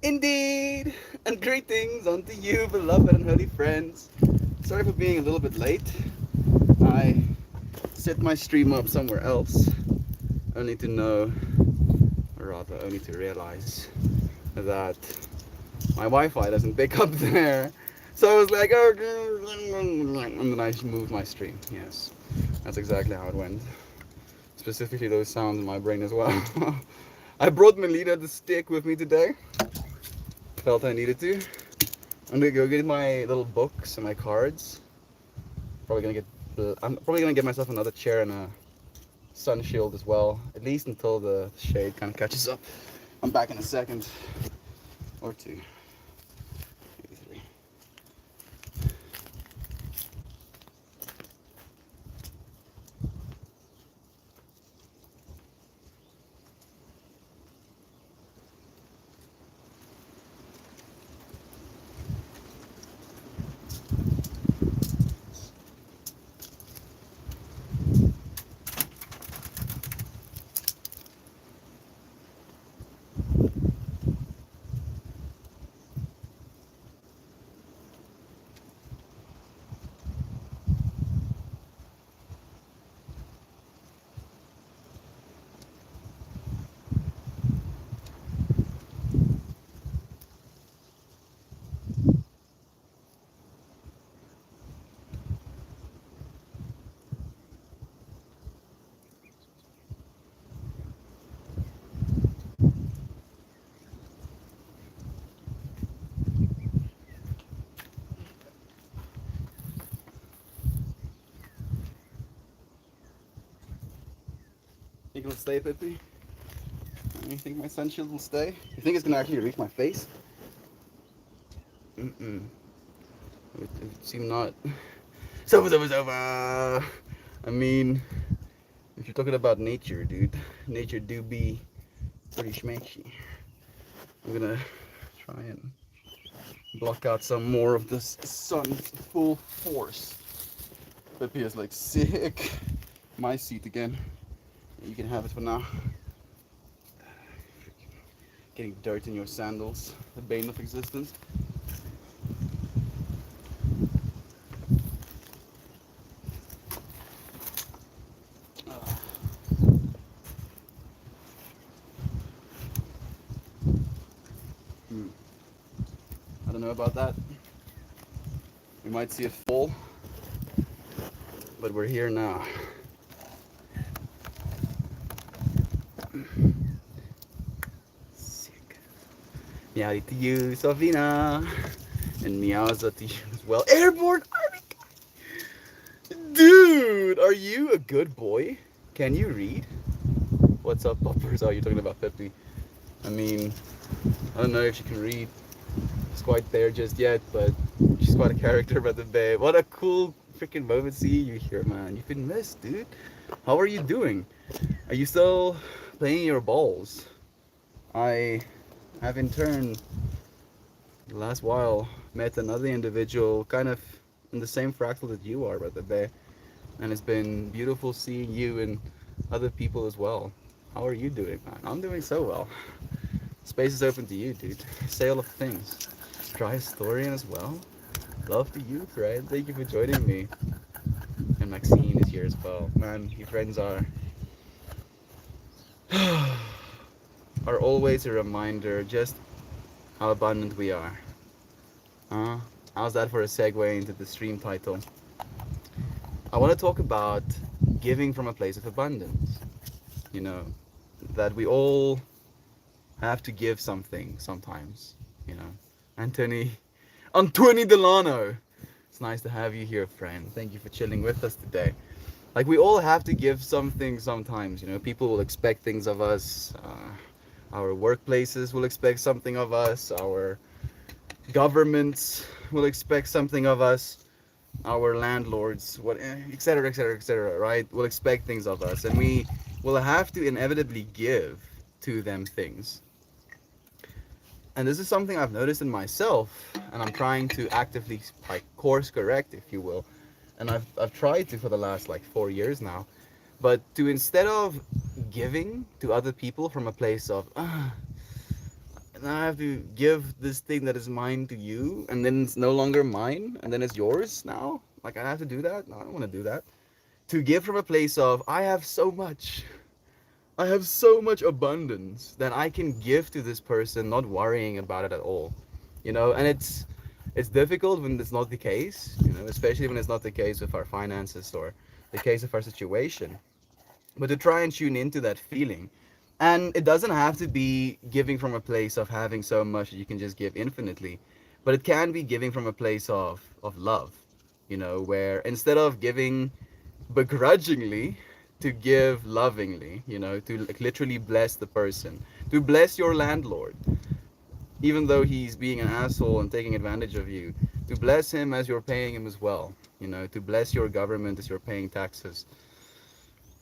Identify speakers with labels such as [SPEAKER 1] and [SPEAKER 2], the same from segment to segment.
[SPEAKER 1] Indeed, and greetings unto you, beloved and holy friends. Sorry for being a little bit late. I set my stream up somewhere else, only to know, or rather, only to realize that my Wi-Fi doesn't pick up there. So I was like, oh, and then I moved my stream. Yes, that's exactly how it went. Specifically, those sounds in my brain as well. I brought Melita the stick with me today. Felt I needed to. I'm gonna go get my little books and my cards. Probably gonna get. I'm probably gonna get myself another chair and a sun shield as well. At least until the shade kind of catches up. I'm back in a second or two, maybe three. Think it'll stay, Pippi? You think my sun shield will stay? You think it's gonna actually reach my face? Mm-mm. It would seem not. So. I mean, if you're talking about nature, dude, nature do be pretty schmatchy. I'm gonna try and block out some more of this sun's full force. Pippi is like sick. My seat again. You can have it for now. Getting dirt in your sandals, the bane of existence. I don't know about that. We might see it fall, but we're here now. Sick. Meow to you, Sofina. And meows to you as well. Airborne Army! Dude, are you a good boy? Can you read? What's up, Poppers? Oh, you're talking about Pippi. I mean, I don't know if she can read. She's quite there just yet, but she's quite a character, brother babe. What a cool freaking moment seeing you here, man. You've been missed, dude. How are you doing? Are you still playing your balls? I have in turn, the last while, met another individual kind of in the same fractal that you are, brother babe. And it's been beautiful seeing you and other people as well. How are you doing, man? I'm doing so well. Space is open to you, dude. Say all of things. Try historian as well. Love to you, friend. Thank you for joining me. And Maxine is here as well. Man, your friends are always a reminder just how abundant we are. How's that for a segue into the stream title? I want to talk about giving from a place of abundance. You know, that we all have to give something sometimes, you know. Anthony Delano. It's nice to have you here, friend. Thank you for chilling with us today. Like, we all have to give something sometimes, you know. People will expect things of us. Our workplaces will expect something of us. Our governments will expect something of us. Our landlords, what, etc., etc., etc., right, will expect things of us, and we will have to inevitably give to them things. And this is something I've noticed in myself, and I'm trying to actively like course correct, if you will. And I've tried to for the last like 4 years now, but to instead of giving to other people from a place of now I have to give this thing that is mine to you, and then it's no longer mine, and then it's yours now. Like I have to do that? No, I don't want to do that. To give from a place of I have so much. I have so much abundance that I can give to this person, not worrying about it at all. And it's difficult when it's not the case, especially when it's not the case with our finances or the case of our situation. But to try and tune into that feeling. And it doesn't have to be giving from a place of having so much that you can just give infinitely, but it can be giving from a place of love, where instead of giving begrudgingly, to give lovingly, to like literally bless the person, to bless your landlord, even though he's being an asshole and taking advantage of you, to bless him as you're paying him as well, to bless your government as you're paying taxes.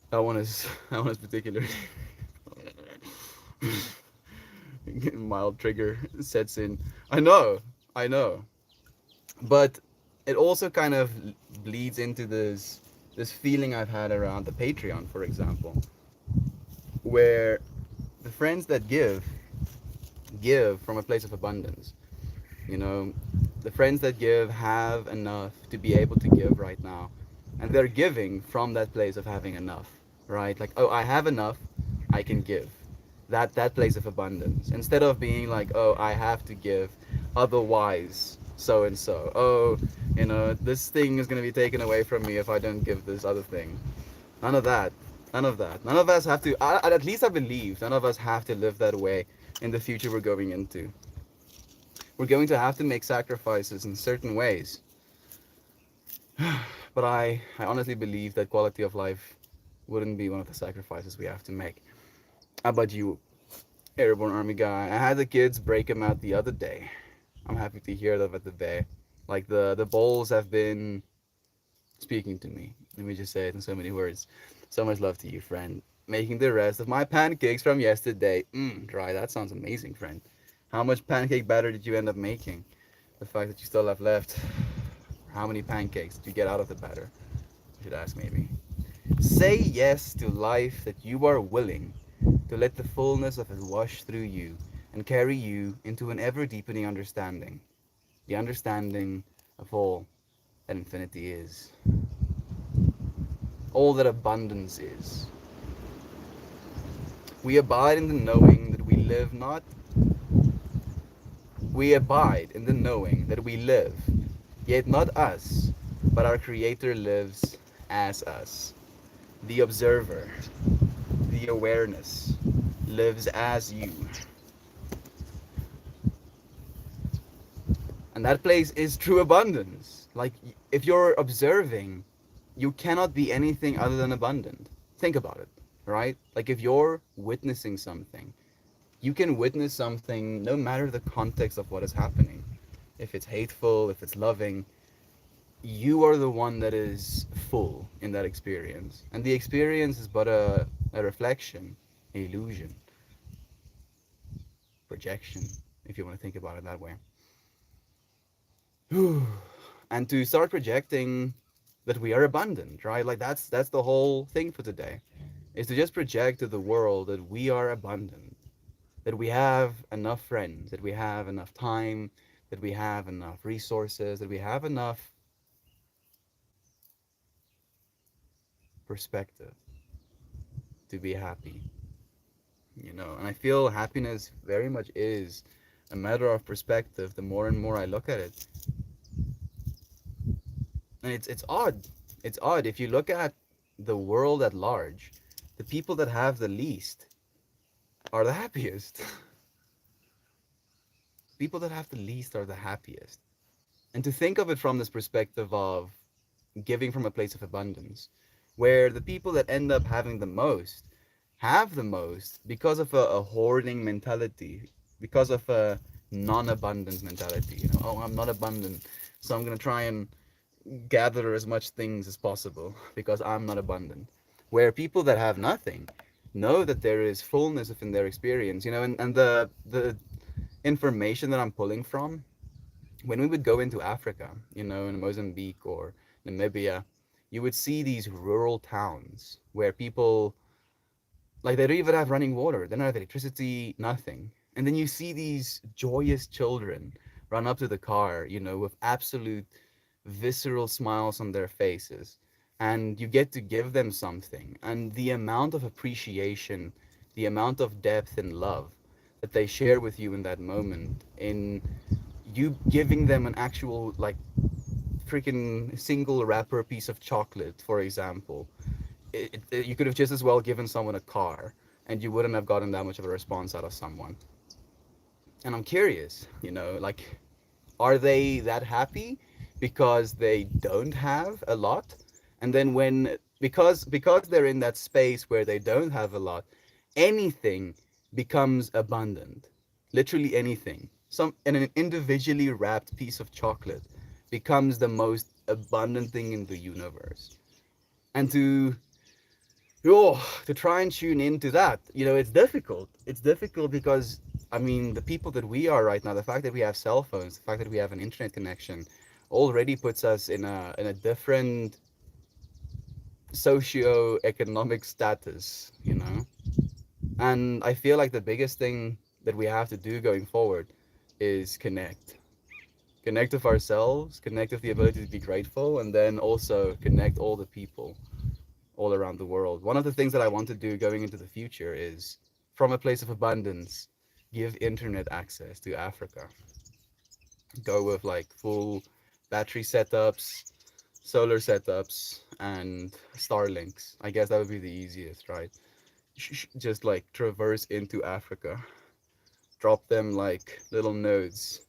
[SPEAKER 1] That one is that one is particularly mild trigger sets in. I know, but it also kind of bleeds into this feeling I've had around the Patreon, for example, where the friends that give from a place of abundance. You know, the friends that give have enough to be able to give right now, and they're giving from that place of having enough, right? Like, oh, I have enough, I can give. That place of abundance, instead of being like, oh, I have to give, otherwise so and so. Oh, this thing is gonna be taken away from me if I don't give this other thing. None of that. None of that. None of us have to. At least I believe none of us have to live that way in the future we're going into. We're going to have to make sacrifices in certain ways. But I honestly believe that quality of life wouldn't be one of the sacrifices we have to make. How about you, Airborne Army guy? I had the kids break them out the other day. I'm happy to hear that at the bay. Like the bowls have been speaking to me. Let me just say it in so many words. So much love to you, friend. Making the rest of my pancakes from yesterday. Dry. That sounds amazing, friend. How much pancake batter did you end up making? The fact that you still have left. How many pancakes did you get out of the batter? I should ask maybe. Say yes to life that you are willing to let the fullness of it wash through you and carry you into an ever deepening understanding. The understanding of all that infinity is. All that abundance is. We abide in the knowing that we live not. We abide in the knowing that we live, yet not us, but our Creator lives as us. The observer, the awareness, lives as you. And that place is true abundance. Like, if you're observing, you cannot be anything other than abundant. Think about it, right? Like, if you're witnessing something, you can witness something no matter the context of what is happening. If it's hateful, if it's loving, you are the one that is full in that experience. And the experience is but a reflection, an illusion, projection, if you want to think about it that way. And to start projecting that we are abundant, right? Like that's the whole thing for today, is to just project to the world that we are abundant, that we have enough friends, that we have enough time, that we have enough resources, that we have enough perspective to be happy. And I feel happiness very much is a matter of perspective the more and more I look at it. And it's odd. It's odd. If you look at the world at large, the people that have the least are the happiest. People that have the least are the happiest. And to think of it from this perspective of giving from a place of abundance, where the people that end up having the most have the most because of a hoarding mentality, because of a non-abundance mentality. Oh, I'm not abundant, so I'm going to try and gather as much things as possible because I'm not abundant. Where people that have nothing know that there is fullness within their experience, and the information that I'm pulling from, when we would go into Africa, in Mozambique or Namibia, you would see these rural towns where people, like, they don't even have running water, they don't have electricity, nothing. And then you see these joyous children run up to the car, with absolute visceral smiles on their faces. And you get to give them something. And the amount of appreciation, the amount of depth and love that they share with you in that moment, in you giving them an actual, like, freaking single wrapper piece of chocolate, for example. You could have just as well given someone a car, and you wouldn't have gotten that much of a response out of someone. And I'm curious, like, are they that happy because they don't have a lot? And then because they're in that space where they don't have a lot, anything becomes abundant. Literally anything. An individually wrapped piece of chocolate becomes the most abundant thing in the universe. And to try and tune into that, it's difficult. It's difficult because, I mean, the people that we are right now, the fact that we have cell phones, the fact that we have an internet connection, already puts us in a different socio-economic status. And I feel like the biggest thing that we have to do going forward is connect with ourselves, connect with the ability to be grateful, and then also connect all the people all around the world. One of the things that I want to do going into the future is, from a place of abundance, give internet access to Africa. Go with like full battery setups, solar setups, and Starlinks. I guess that would be the easiest, right? Just like traverse into Africa, drop them like little nodes,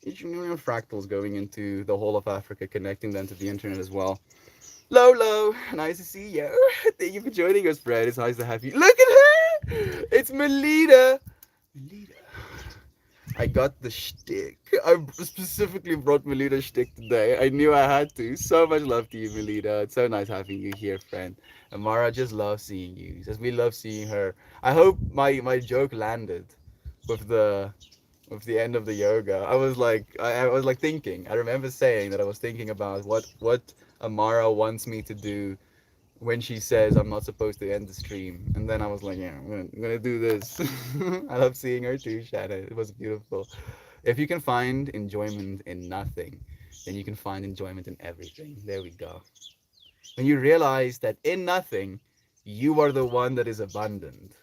[SPEAKER 1] each fractals going into the whole of Africa, connecting them to the internet as well. Lolo, nice to see you. Thank you for joining us, Brad. It's nice to have you. Look at her! It's Melita. Melita. I got the shtick. I specifically brought Melita's shtick today. I knew I had to. So much love to you, Melita. It's so nice having you here, friend. Amara just loves seeing you. Says we love seeing her. I hope my joke landed with the end of the yoga. I was like thinking. I remember saying that I was thinking about what Amara wants me to do when she says I'm not supposed to end the stream. And then I was like, yeah, I'm gonna do this. I love seeing her too, Shannon. It was beautiful. If you can find enjoyment in nothing, then you can find enjoyment in everything. There we go. When you realize that in nothing, you are the one that is abundant,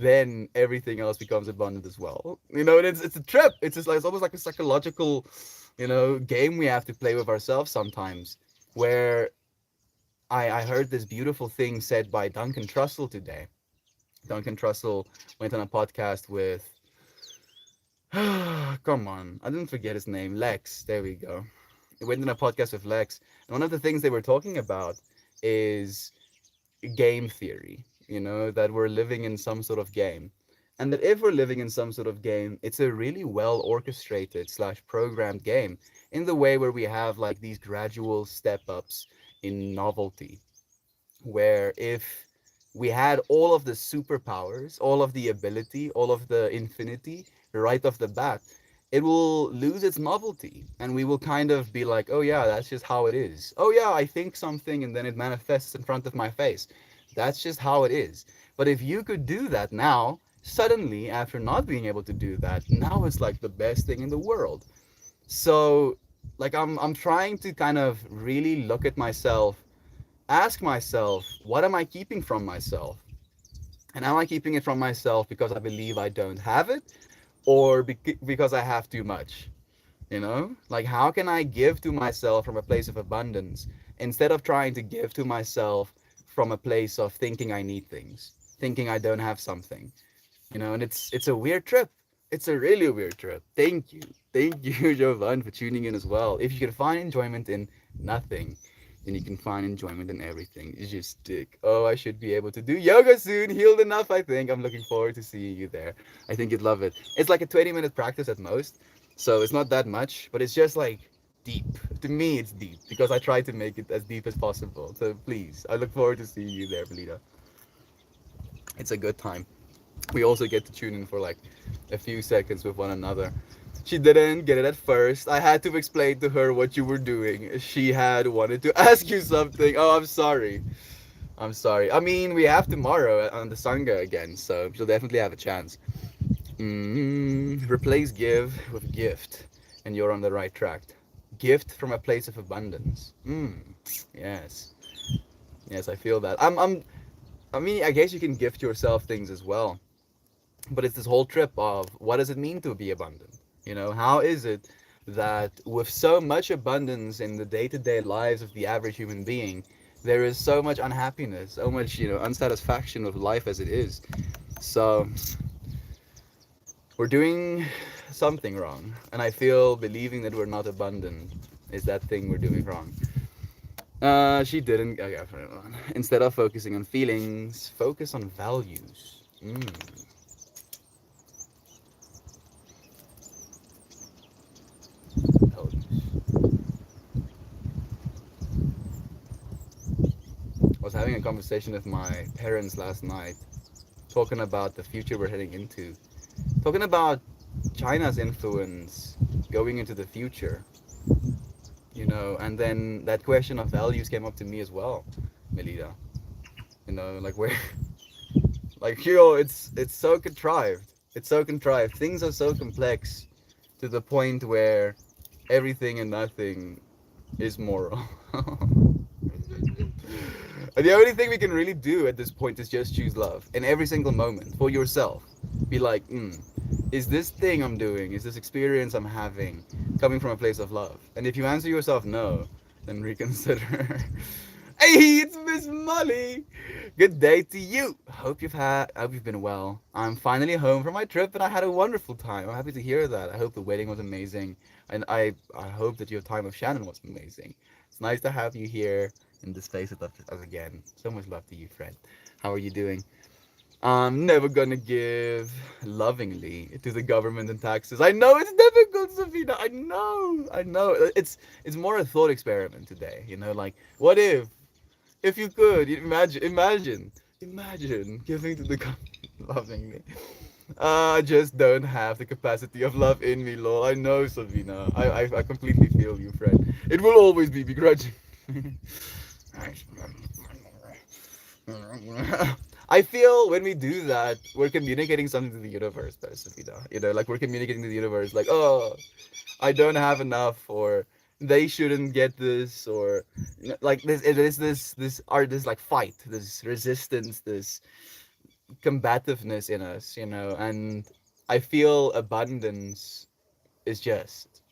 [SPEAKER 1] then everything else becomes abundant as well. And it's a trip. It's just like it's almost like a psychological, game we have to play with ourselves sometimes. Where I heard this beautiful thing said by Duncan Trussell today. Duncan Trussell went on a podcast with, come on, I didn't forget his name, Lex. There we go. He went on a podcast with Lex, and one of the things they were talking about is game theory. That we're living in some sort of game, and that if we're living in some sort of game, it's a really well orchestrated slash programmed game, in the way where we have like these gradual step ups in novelty, where if we had all of the superpowers, all of the ability, all of the infinity right off the bat, it will lose its novelty, and we will kind of be like, oh yeah, that's just how it is. Oh yeah, I think something and then it manifests in front of my face. That's just how it is. But if you could do that now, suddenly, after not being able to do that, now it's like the best thing in the world. So, like, I'm trying to kind of really look at myself, ask myself, what am I keeping from myself? And am I keeping it from myself because I believe I don't have it, or because I have too much? Like, how can I give to myself from a place of abundance, instead of trying to give to myself from a place of thinking I need things, thinking I don't have something? And it's a weird trip. It's a really weird trip. Thank you, Jovan, for tuning in as well. If you can find enjoyment in nothing, then you can find enjoyment in everything. You just stick. Oh, I should be able to do yoga soon. Healed enough, I think. I'm looking forward to seeing you there. I think you'd love it. It's like a 20-minute practice at most, so it's not that much, but it's just like deep. To me, it's deep because I try to make it as deep as possible. So please, I look forward to seeing you there, Belita. It's a good time. We also get to tune in for like a few seconds with one another. She didn't get it at first. I had to explain to her what you were doing. She had wanted to ask you something. Oh, I'm sorry. I'm sorry. I mean, we have tomorrow on the Sangha again, so she'll definitely have a chance. Replace give with gift, and you're on the right track. Gift from a place of abundance. Yes, yes, I feel that. I mean, I guess you can gift yourself things as well, but it's this whole trip of what does it mean to be abundant? You know, how is it that with so much abundance in the day-to-day lives of the average human being, there is so much unhappiness, so much, unsatisfaction with life as it is. So we're doing something wrong, and I feel believing that we're not abundant is that thing we're doing wrong. She didn't. Okay, instead of focusing on feelings, focus on values. Values. I was having a conversation with my parents last night, talking about the future we're heading into, talking about China's influence going into the future, and then that question of values came up to me as well, Melida. Like where, like it's so contrived. It's so contrived. Things are so complex to the point where everything and nothing is moral. The only thing we can really do at this point is just choose love in every single moment for yourself. Be like, is this thing I'm doing, is this experience I'm having coming from a place of love? And if you answer yourself no, then reconsider. Hey, it's Miss Molly. Good day to you. Hope you've been well. I'm finally home from my trip and I had a wonderful time. I'm happy to hear that. I hope the wedding was amazing, and I hope that your time with Shannon was amazing. It's nice to have you here in the space with us again. So much love to you, friend. How are you doing? I'm never gonna give lovingly to the government and taxes. I know it's difficult, Safina. I know. It's more a thought experiment today. Like what if you could imagine giving to the government lovingly. I just don't have the capacity of love in me, lol. I know, Savina. I completely feel you, friend. It will always be begrudging. I feel when we do that, we're communicating something to the universe, though, Savina. Like we're communicating to the universe, like, oh, I don't have enough, or they shouldn't get this, or like this like fight, this resistance, this combativeness in us, and I feel abundance is just,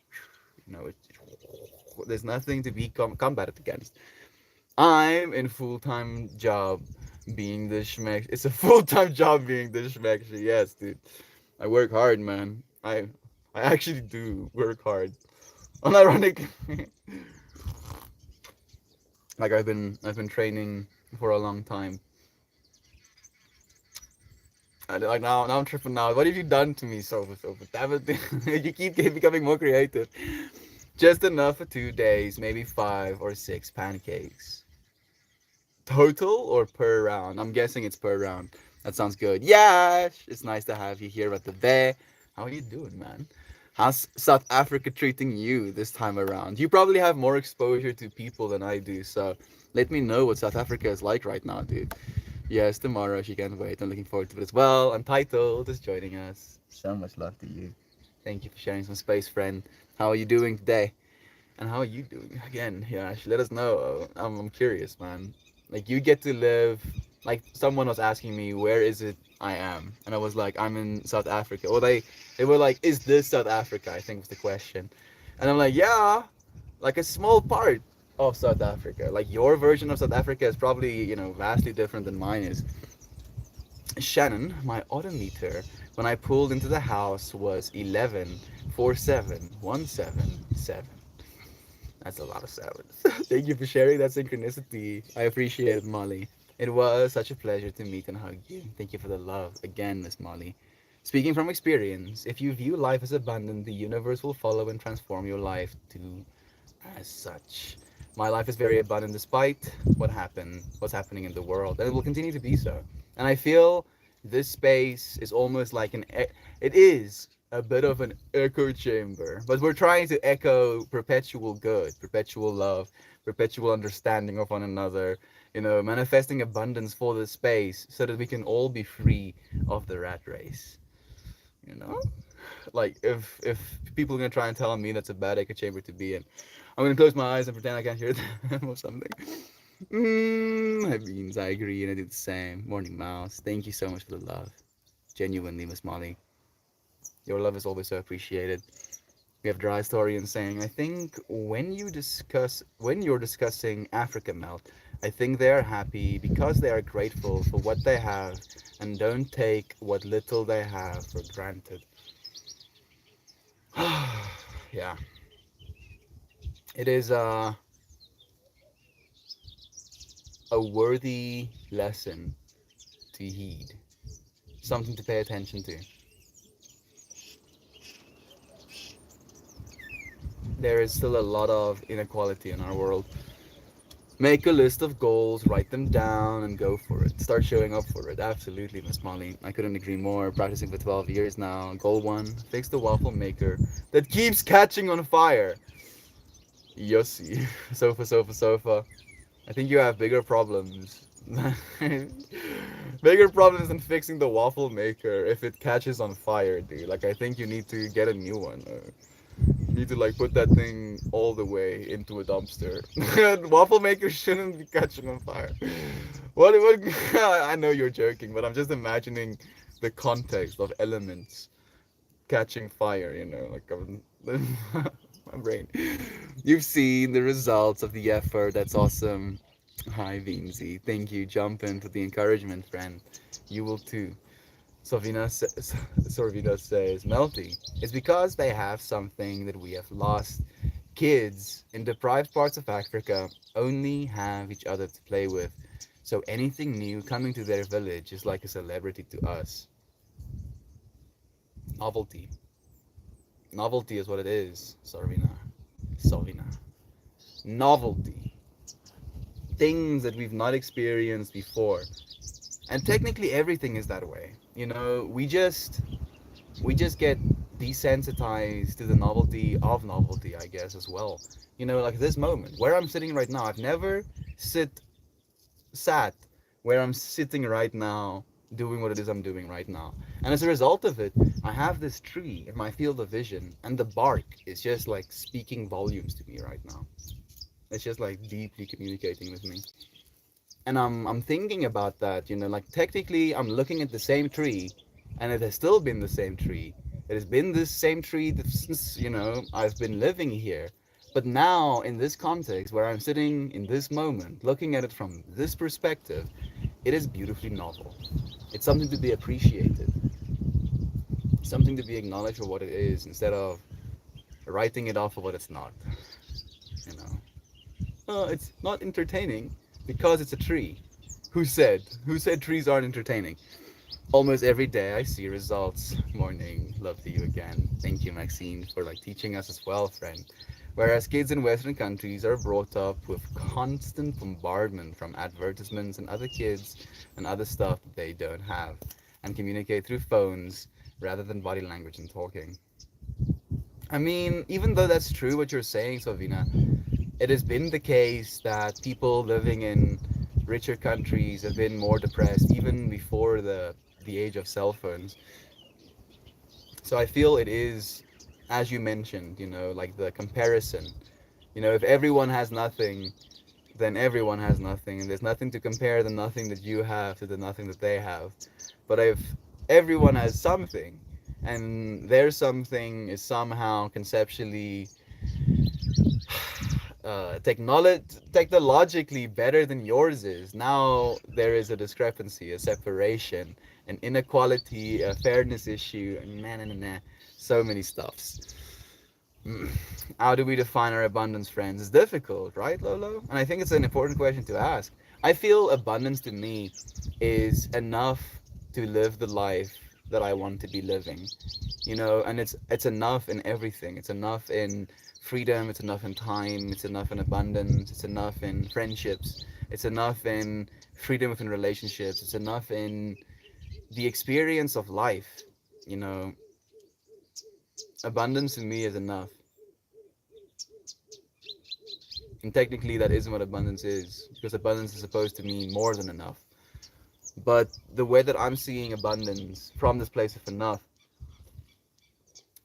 [SPEAKER 1] it, there's nothing to be combated against. I'm in full-time job being the schmeck. It's a full-time job being the schmeck. Yes, dude. I work hard, man. I actually do work hard. Unironic. Like I've been training for a long time. Like now I'm tripping out. What have you done to me, Sofa? Damn it. You keep becoming more creative. Just enough for 2 days, maybe 5 or 6 pancakes. Total or per round? I'm guessing it's per round. That sounds good. Yash! It's nice to have you here at the Bay. How are you doing, man? How's South Africa treating you this time around? You probably have more exposure to people than I do, so let me know what South Africa is like right now, dude. Yes, tomorrow. She can't wait. I'm looking forward to it as well. Untitled is joining us. So much love to you. Thank you for sharing some space, friend. How are you doing today? And how are you doing? Again, yeah, actually, let us know. I'm curious, man. Like, you get to live. Like, someone was asking me, where is it I am? And I was like, I'm in South Africa. Or they were like, is this South Africa? I think was the question. And I'm like, yeah, like a small part of South Africa. Like, your version of South Africa is probably, vastly different than mine is. Shannon, my odometer, when I pulled into the house was 11 47 177. That's a lot of sevens. Thank you for sharing that synchronicity. I appreciate it, Molly. It was such a pleasure to meet and hug you. Thank you for the love again, Miss Molly. Speaking from experience, if you view life as abundant, the universe will follow and transform your life to as such. My life is very abundant despite what's happening in the world, and it will continue to be so. And I feel this space is almost like it is a bit of an echo chamber, but we're trying to echo perpetual good, perpetual love, perpetual understanding of one another. Manifesting abundance for the space so that we can all be free of the rat race. You know, like if people are gonna try and tell me that's a bad echo chamber to be in, I'm gonna close my eyes and pretend I can't hear them or something. My beans, I agree, and I do the same. Morning Mouse, thank you so much for the love. Genuinely, Miss Molly, your love is always so appreciated. We have Dry Story and saying, I think when you're discussing Africa Melt, I think they are happy because they are grateful for what they have and don't take what little they have for granted. Yeah, it is a worthy lesson to heed, something to pay attention to. There is still a lot of inequality in our world. Make a list of goals, write them down, and go for it. Start showing up for it. Absolutely, Miss Molly. I couldn't agree more. Practicing for 12 years now. Goal one: fix the waffle maker that keeps catching on fire. Yossi. Sofa, sofa, sofa. I think you have bigger problems. Bigger problems than fixing the waffle maker if it catches on fire, dude. Like, I think you need to get a new one. You need to like put that thing all the way into a dumpster. Waffle maker shouldn't be catching on fire. What? I know you're joking, but I'm just imagining the context of elements catching fire. Like my brain. You've seen the results of the effort. That's awesome. Hi, Vinzi. Thank you. Jump in for the encouragement, friend. You will too. Sorvina says, Melty, it's because they have something that we have lost. Kids in deprived parts of Africa only have each other to play with. So anything new coming to their village is like a celebrity to us. Novelty. Novelty is what it is, Sorvina. Sorvina. Novelty. Things that we've not experienced before. And technically everything is that way. We just get desensitized to the novelty of novelty, I guess, as well. Like this moment where I'm sitting right now. I've never sit sat where I'm sitting right now doing what it is I'm doing right now. And as a result of it, I have this tree in my field of vision, and the bark is just like speaking volumes to me right now. It's just like deeply communicating with me. And I'm thinking about that, like technically I'm looking at the same tree, and it has still been the same tree. It has been this same tree since, I've been living here. But now in this context where I'm sitting in this moment looking at it from this perspective, it is beautifully novel. It's something to be appreciated, something to be acknowledged for what it is instead of writing it off for what it's not. you know it's not entertaining because it's a tree. Who said trees aren't entertaining? Almost every day I see results. Morning, love to you again. Thank you, Maxine, for like teaching us as well, friend. Whereas kids in Western countries are brought up with constant bombardment from advertisements and other kids and other stuff that they don't have, and communicate through phones rather than body language and talking. I mean, even though that's true what you're saying, Sovina, it has been the case that people living in richer countries have been more depressed even before the age of cell phones. So I feel it is, as you mentioned, like the comparison. If everyone has nothing, then everyone has nothing, and there's nothing to compare the nothing that you have to the nothing that they have. But if everyone has something, and their something is somehow conceptually technologically better than yours is, now there is a discrepancy, a separation, an inequality, a fairness issue, and so many stuffs. Mm. How do we define our abundance, friends? It's difficult, right, Lolo? And I think it's an important question to ask. I feel abundance to me is enough to live the life that I want to be living. And it's enough in everything. It's enough in freedom, it's enough in time, it's enough in abundance, it's enough in friendships, it's enough in freedom within relationships, it's enough in the experience of life. You know, Abundance in me is enough. And technically, that isn't what abundance is, because abundance is supposed to mean more than enough. But the way that I'm seeing abundance from this place of enough,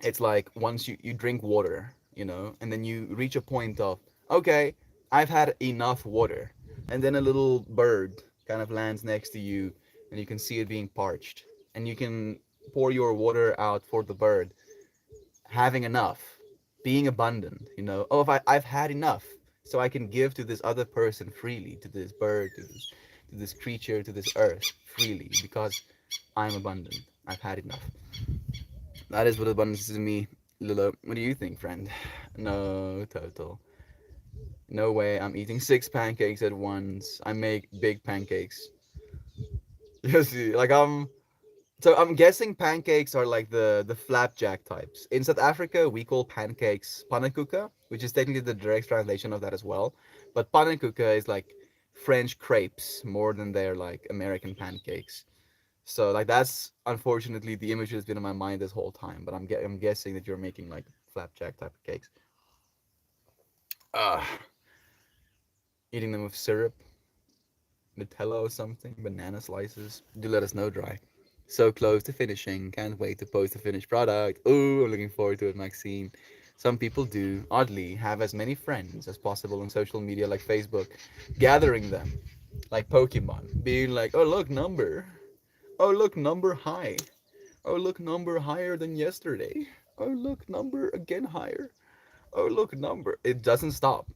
[SPEAKER 1] it's like once you drink water, and then you reach a point of, okay, I've had enough water. And then a little bird kind of lands next to you, and you can see it being parched. And you can pour your water out for the bird, having enough, being abundant, Oh, if I've had enough, so I can give to this other person freely, to this bird, to this creature, to this earth freely, because I'm abundant. I've had enough. That is what abundance is to me, Lilo. What do you think, friend? No, total. No way. I'm eating six pancakes at once. I make big pancakes. You see, like So I'm guessing pancakes are like the flapjack types. In South Africa, we call pancakes pannenkoeken, which is technically the direct translation of that as well. But pannenkoeken is like French crepes more than they're like American pancakes. So like that's unfortunately the image that's been in my mind this whole time. But I'm guessing that you're making like flapjack type of cakes. Uh, Eating them with syrup, Nutella or something, banana slices. Do let us know, Dry. So close to finishing. Can't wait to post the finished product. Ooh, I'm looking forward to it, Maxine. Some people do, oddly, have as many friends as possible on social media like Facebook, gathering them like Pokemon, being like, oh, look, number. Oh, look, number high. Oh, look, number higher than yesterday. Oh, look, number again higher. Oh, look, number. It doesn't stop.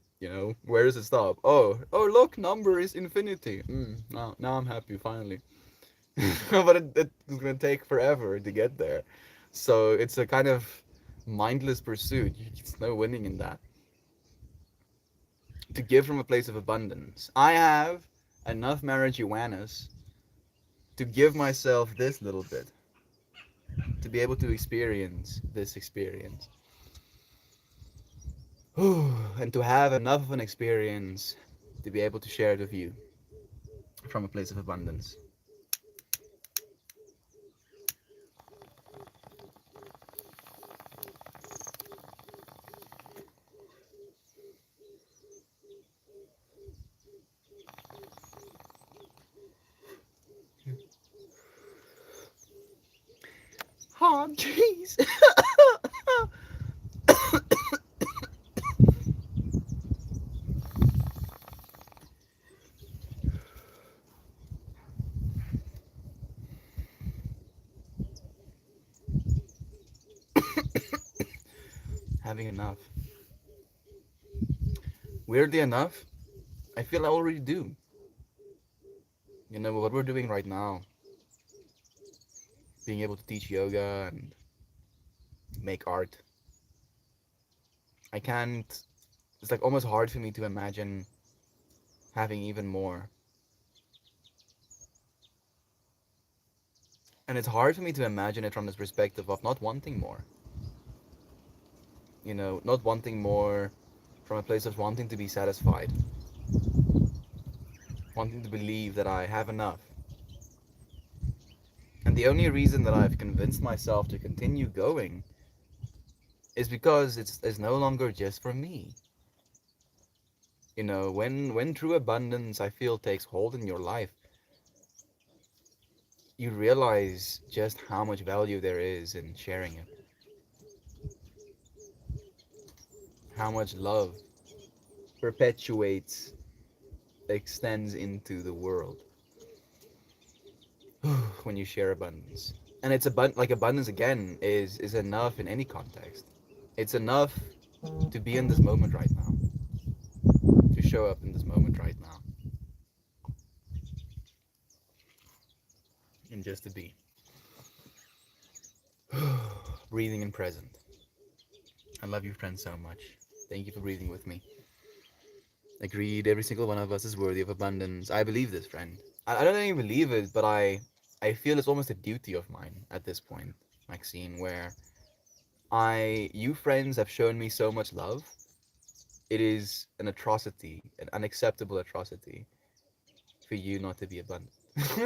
[SPEAKER 1] Where does it stop? Oh, look, number is infinity. Now I'm happy finally. But it's gonna take forever to get there. So it's a kind of mindless pursuit. It's no winning in that. To give from a place of abundance. I have enough marijuanas to give myself this little bit, to be able to experience this experience. And to have enough of an experience to be able to share it with you from a place of abundance. Oh, jeez. Having enough. Weirdly enough, I feel I already do. What we're doing right now, being able to teach yoga and make art, I can't. It's like almost hard for me to imagine having even more. And it's hard for me to imagine it from this perspective of not wanting more. Not wanting more from a place of wanting to be satisfied, wanting to believe that I have enough. And the only reason that I've convinced myself to continue going is because it's no longer just for me. When true abundance, I feel, takes hold in your life, you realize just how much value there is in sharing it, how much love perpetuates, extends into the world when you share abundance. And it's like abundance again is enough in any context. It's enough to be in this moment right now, to show up in this moment right now, and just to be breathing and present. I love you, friend, so much. Thank you for breathing with me. Agreed, every single one of us is worthy of abundance. I believe this, friend. I don't even believe it, but I feel it's almost a duty of mine at this point, Maxine, where you friends have shown me so much love. It is an atrocity, an unacceptable atrocity, for you not to be abundant.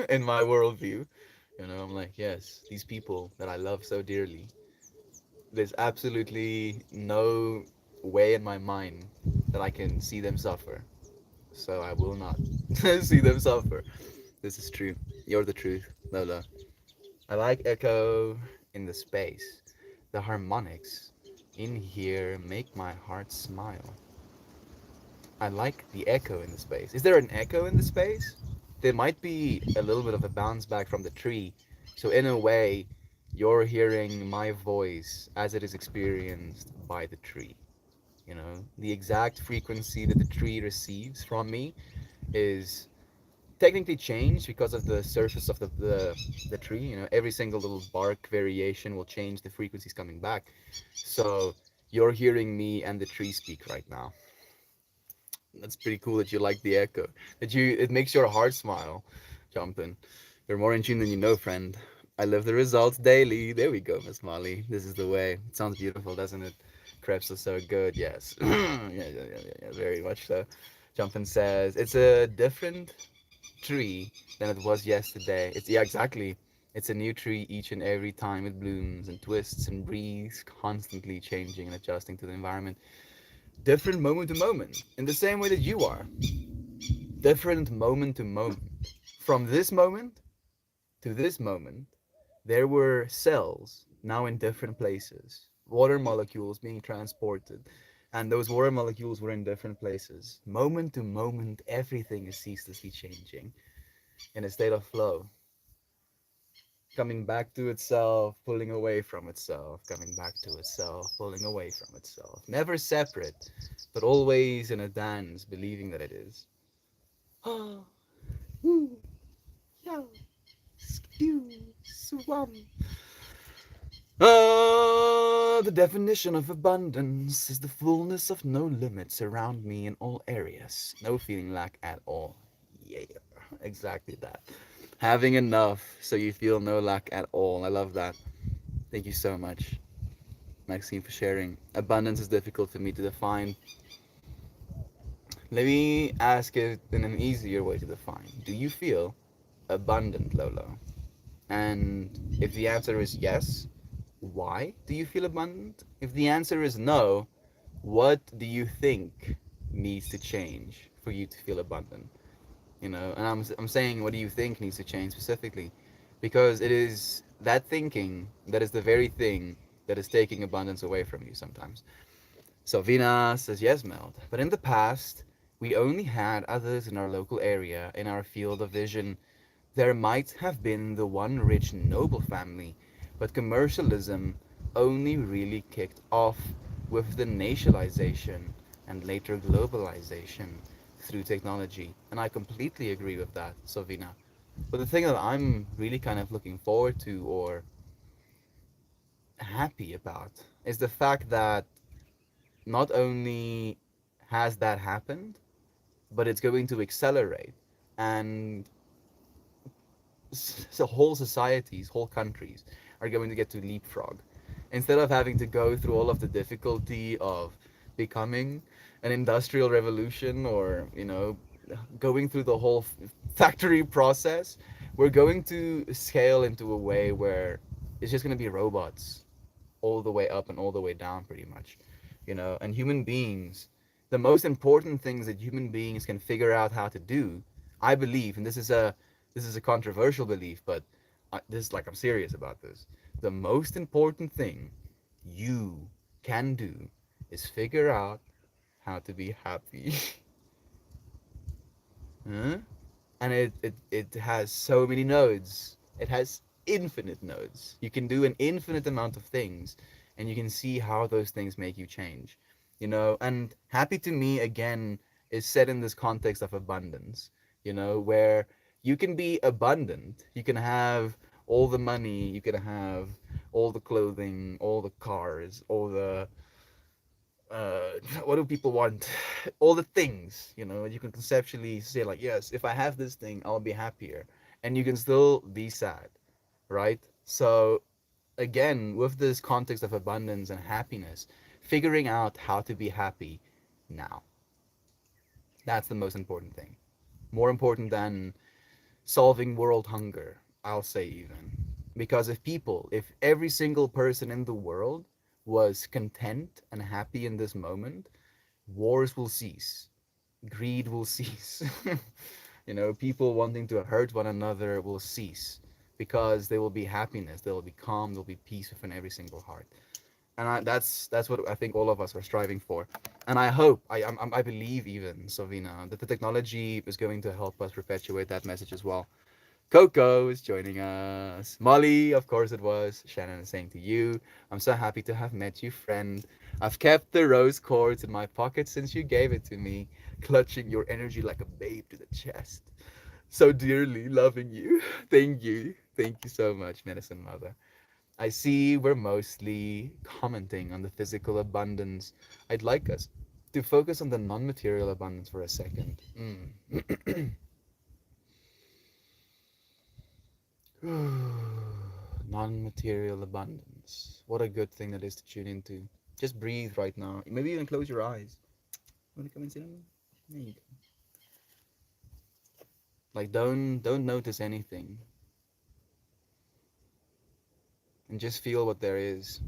[SPEAKER 1] In my worldview, I'm like, yes, these people that I love so dearly, there's absolutely no way in my mind that I can see them suffer. So I will not see them suffer. This is true. You're the truth, Lola. I like echo in the space. The harmonics in here make my heart smile. I like the echo in the space. Is there an echo in the space? There might be a little bit of a bounce back from the tree. So, in a way, you're hearing my voice as it is experienced by the tree. You know, the exact frequency that the tree receives from me is technically changed because of the surface of the tree. You know, every single little bark variation will change the frequencies coming back. So, you're hearing me and the tree speak right now. That's pretty cool that you like the echo. That you it makes your heart smile, Jonathan. You're more in tune than you know, friend. I live the results daily. There we go, Miss Molly. This is the way. It sounds beautiful, doesn't it? Crepes are so good. Yes. Yeah. Very much so. Jonathan says it's a different tree than it was yesterday. It's yeah, exactly. It's a new tree each and every time it blooms and twists and breathes, constantly changing and adjusting to the environment. Different moment to moment, in the same way that you are. Different moment to moment. From this moment to this moment, there were cells now in different places, water molecules being transported, and those water molecules were in different places. Moment to moment, everything is ceaselessly changing in a state of flow, coming back to itself, pulling away from itself, coming back to itself, pulling away from itself. Never separate, but always in a dance, believing that it is. Woo, yeah, skew, swum. The definition of abundance is the fullness of no limits around me in all areas. No feeling lack at all. Yeah, exactly that. Having enough so you feel no lack at all. I love that. Thank you so much, Maxine, for sharing. Abundance is difficult for me to define. Let me ask it in an easier way to define. Do you feel abundant, Lolo? And if the answer is yes, why do you feel abundant? If the answer is no, what do you think needs to change for you to feel abundant? You know, and I'm saying, what do you think needs to change specifically? Because it is that thinking that is the very thing that is taking abundance away from you sometimes. So Vina says, yes, Meld. But in the past, we only had others in our local area, in our field of vision. There might have been the one rich noble family, but commercialism only really kicked off with the nationalization and later globalization through technology. And I completely agree with that, Sovina. But the thing that I'm really kind of looking forward to or happy about is the fact that not only has that happened, but it's going to accelerate. And so whole societies, whole countries are going to get to leapfrog. Instead of having to go through all of the difficulty of becoming an industrial revolution or, you know, going through the whole factory process, we're going to scale into a way where it's just going to be robots all the way up and all the way down, pretty much. You know, and human beings, the most important things that human beings can figure out how to do, I believe, and this is a controversial belief, but this is like I'm serious about this. The most important thing you can do is figure out how to be happy. Huh? And it has so many nodes. It has infinite nodes. You can do an infinite amount of things, and you can see how those things make you change. You know, and happy to me again is set in this context of abundance, you know, where you can be abundant. You can have all the money, you can have all the clothing, all the cars, all the what do people want? All the things, you know, you can conceptually say like, yes, if I have this thing, I'll be happier, and you can still be sad, right? So again, with this context of abundance and happiness, figuring out how to be happy now, that's the most important thing. More important than solving world hunger, I'll say, even. Because if every single person in the world was content and happy in this moment, wars will cease, greed will cease. People wanting to hurt one another will cease because there will be happiness, there will be calm, there will be peace within every single heart. And that's what I think all of us are striving for. And I hope, I believe even, Sovina, that the technology is going to help us perpetuate that message as well. Coco is joining us. Molly, of course it was. Shannon is saying to you, I'm so happy to have met you, friend. I've kept the rose quartz in my pocket since you gave it to me, clutching your energy like a babe to the chest. So dearly loving you. Thank you. Thank you so much, Medicine Mother. I see we're mostly commenting on the physical abundance. I'd like us to focus on the non material abundance for a second. Non-material abundance. What a good thing that is to tune into. Just breathe right now. Maybe even close your eyes. Want to come and sit on me? There you go. Like don't notice anything and just feel what there is.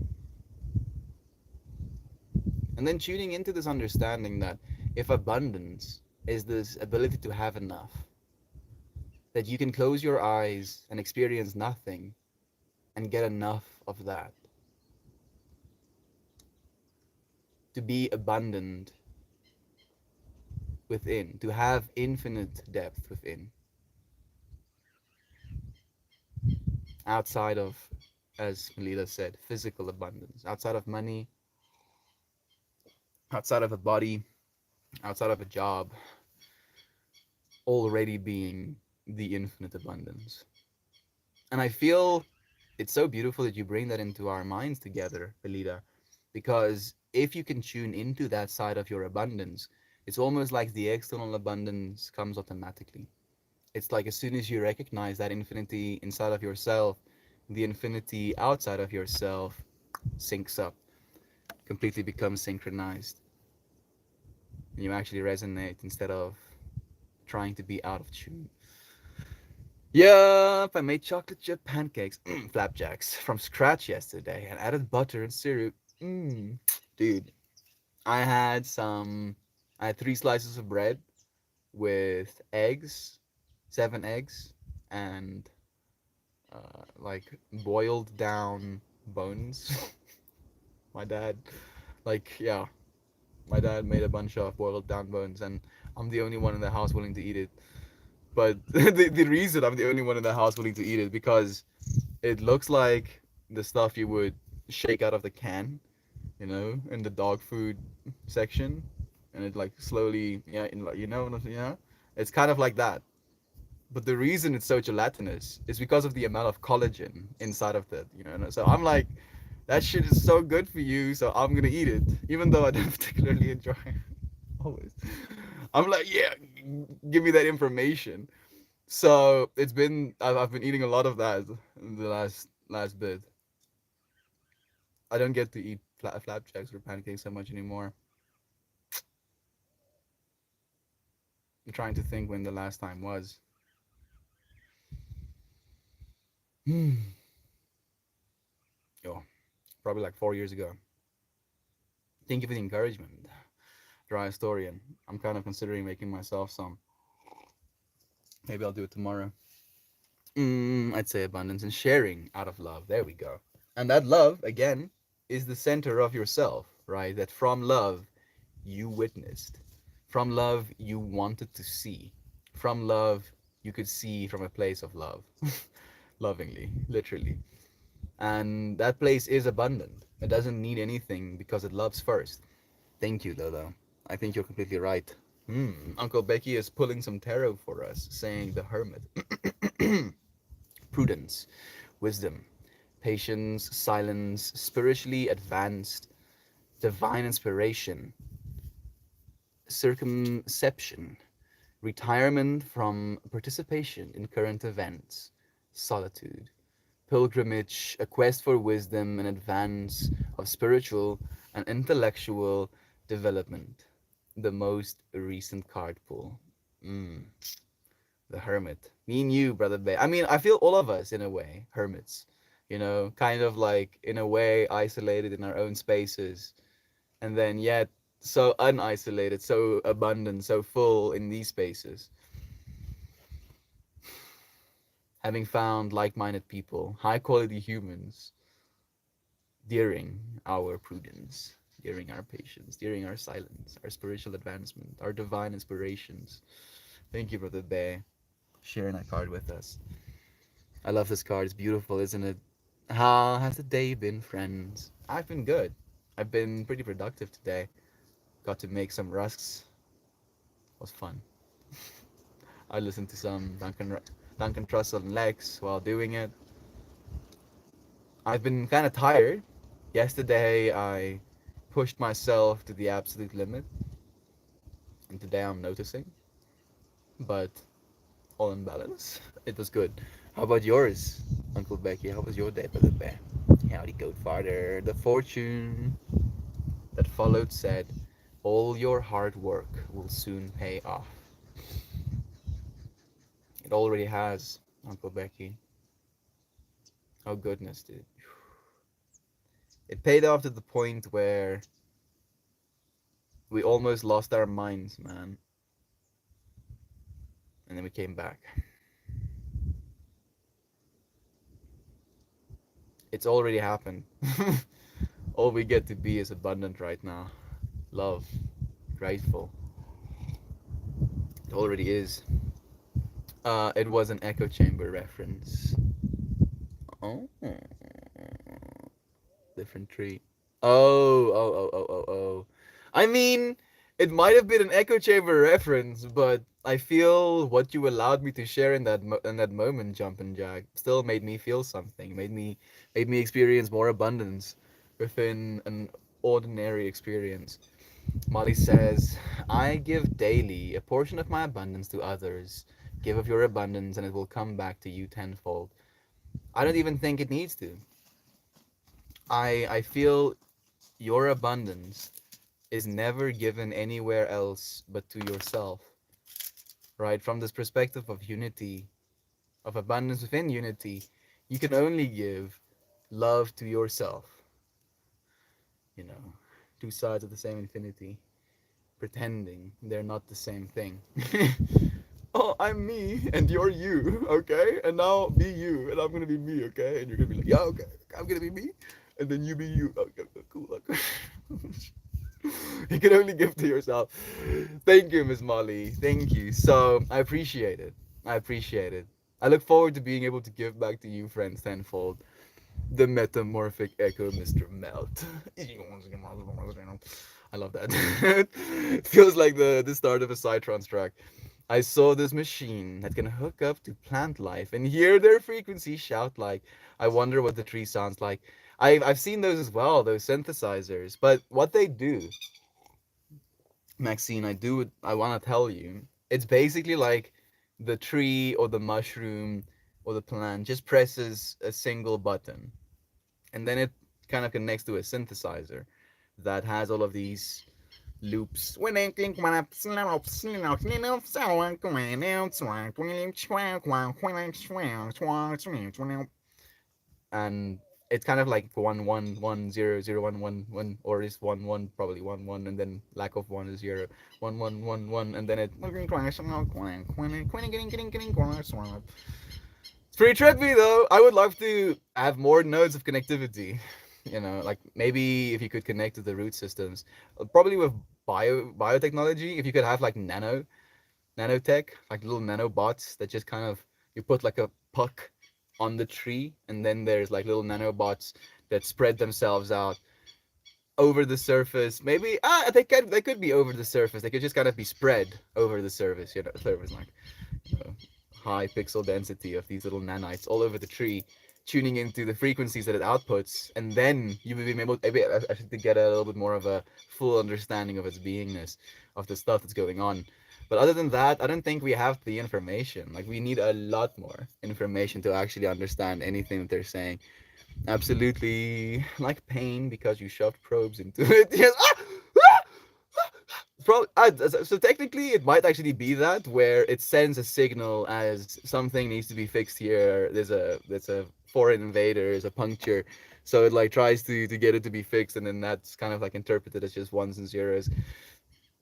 [SPEAKER 1] And then tuning into this understanding that if abundance is this ability to have enough, that you can close your eyes and experience nothing and get enough of that. To be abundant within, to have infinite depth within, outside of, as Melila said, physical abundance, outside of money, outside of a body, outside of a job, already being the infinite abundance. And I feel it's so beautiful that you bring that into our minds together, Belida, because if you can tune into that side of your abundance, it's almost like the external abundance comes automatically. It's like as soon as you recognize that infinity inside of yourself, the infinity outside of yourself syncs up, completely becomes synchronized. And you actually resonate instead of trying to be out of tune. Yup, I made chocolate chip pancakes, flapjacks, from scratch yesterday and added butter and syrup. Dude, I had some, I had 3 slices of bread with eggs, 7 eggs, and like boiled down bones. My dad, like, yeah, my dad made a bunch of boiled down bones, and I'm the only one in the house willing to eat it. But the reason I'm the only one in the house willing to eat it because it looks like the stuff you would shake out of the can, in the dog food section, and it like slowly, yeah, yeah, it's kind of like that. But the reason it's so gelatinous is because of the amount of collagen inside of it. So I'm like, that shit is so good for you, so I'm gonna eat it, even though I don't particularly enjoy it. Always, I'm like, yeah, give me that information. So I've been eating a lot of that in the last bit. I don't get to eat flapjacks or pancakes so much anymore. I'm trying to think when the last time was. Oh, probably like 4 years ago. Thank you for the encouragement, dry historian. I'm kind of considering making myself some. Maybe I'll do it tomorrow. I'd say abundance and sharing out of love. There we go. And that love, again, is the center of yourself, right? That from love, you witnessed. From love, you wanted to see. From love, you could see from a place of love. Lovingly, literally. And that place is abundant. It doesn't need anything because it loves first. Thank you, Lolo. I think you're completely right. Uncle Becky is pulling some tarot for us, saying the Hermit. Prudence, wisdom, patience, silence, spiritually advanced, divine inspiration, circumception, retirement from participation in current events, solitude, pilgrimage, a quest for wisdom, and advance of spiritual and intellectual development. The most recent card pull. Mm, the Hermit. Me and you, Brother Bay. I mean, I feel all of us, in a way, hermits. kind of like in a way isolated in our own spaces, and then yet so unisolated, so abundant, so full in these spaces. Having found like minded people, high quality humans, during our prudence, during our patience, during our silence, our spiritual advancement, our divine inspirations. Thank you, Brother Bear, sharing that card with us. I love this card. It's beautiful, isn't it? How has the day been, friends? I've been good. I've been pretty productive today. Got to make some rusks. It was fun. I listened to some Duncan Trussell and Lex while doing it. I've been kind of tired. Yesterday, I pushed myself to the absolute limit, and today I'm noticing. But all in balance. It was good. How about yours, Uncle Becky? How was your day, Brother Bear? Howdy, goat farter. The fortune that followed said, all your hard work will soon pay off. It already has, Uncle Becky. Oh, goodness, dude. It paid off to the point where we almost lost our minds, man. And then we came back. It's already happened. All we get to be is abundant right now. Love, grateful. It already is. It was an echo chamber reference. Oh, different tree. Oh. I mean, it might have been an echo chamber reference, but I feel what you allowed me to share in that moment, Jumpin' Jack, still made me feel something. Made me experience more abundance within an ordinary experience. Molly says, I give daily a portion of my abundance to others. Give of your abundance, and it will come back to you tenfold. I don't even think it needs to. I feel your abundance is never given anywhere else but to yourself, right? From this perspective of unity, of abundance within unity, you can only give love to yourself. You know, two sides of the same infinity, pretending they're not the same thing. Oh, I'm me and you're you, okay? And now be you and I'm gonna be me, okay? And you're gonna be like, yeah, okay, I'm gonna be me, and then you be you. Okay, cool. Okay. You can only give to yourself. Thank you, Miss Molly. Thank you. So I appreciate it. I appreciate it. I look forward to being able to give back to you, friends, tenfold. The metamorphic echo, Mr. Melt. I love that. It feels like the start of a Cytrons track. I saw this machine that can hook up to plant life and hear their frequency shout like, I wonder what the tree sounds like. I've seen those as well, those synthesizers. But what they do, Maxine, I want to tell you, it's basically like the tree or the mushroom or the plant just presses a single button, and then it kind of connects to a synthesizer that has all of these loops. And it's kind of like 1 1 1 0 0 1 1 1, or is 1 1 probably 1 1, and then lack of one is 0 1 1 1 1, and then it it's pretty trippy though. I would love to have more nodes of connectivity. Like maybe if you could connect to the root systems, probably with biotechnology. If you could have like nanotech, like little nanobots that just kind of, you put like a puck on the tree, and then there's like little nanobots that spread themselves out over the surface. Maybe they could be over the surface. They could just kind of be spread over the surface. Surface like you know, high pixel density of these little nanites all over the tree, tuning into the frequencies that it outputs, and then you will be able maybe to get a little bit more of a full understanding of its beingness, of the stuff that's going on. But other than that, I don't think we have the information. Like, we need a lot more information to actually understand anything that they're saying. Absolutely, like pain because you shoved probes into it. Yes. So technically, it might actually be that where it sends a signal as something needs to be fixed here. There's a foreign invaders, a puncture. So it like tries to get it to be fixed, and then that's kind of like interpreted as just ones and zeros.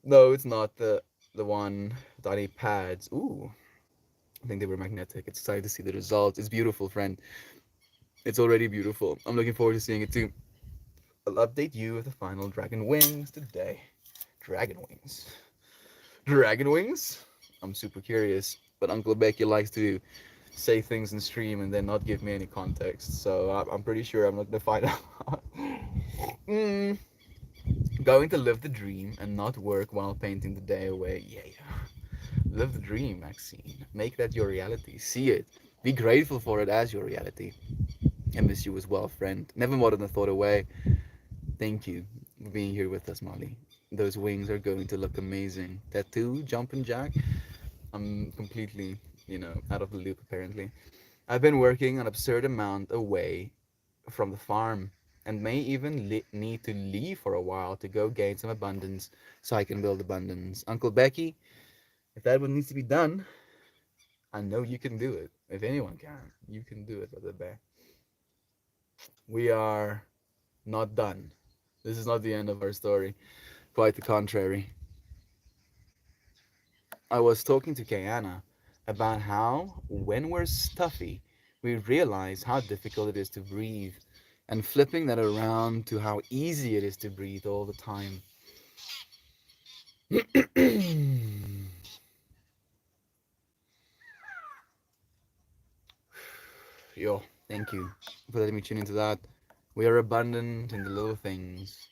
[SPEAKER 1] No, it's not the one with any pads. Ooh, I think they were magnetic. It's exciting to see the results. It's beautiful, friend. It's already beautiful. I'm looking forward to seeing it too. I'll update you with the final dragon wings today. Dragon wings. Dragon wings? I'm super curious, but Uncle Becky likes to say things in stream and then not give me any context, so I'm pretty sure I'm not gonna find out. mm, Going to live the dream and not work while painting the day away. Yeah. Live the dream, Maxine. Make that your reality. See it. Be grateful for it as your reality. I miss you as well, friend. Never more than a thought away. Thank you for being here with us, Molly. Those wings are going to look amazing. Tattoo, jumping jack. I'm completely, out of the loop apparently. I've been working an absurd amount away from the farm and may even need to leave for a while to go gain some abundance so I can build abundance. Uncle Becky, if that one needs to be done, I know you can do it. If anyone can, you can do it, Brother Bear. We are not done. This is not the end of our story. Quite the contrary. I was talking to Kayana about how, when we're stuffy, we realize how difficult it is to breathe, and flipping that around to how easy it is to breathe all the time. Yo, thank you for letting me tune into that. We are abundant in the little things,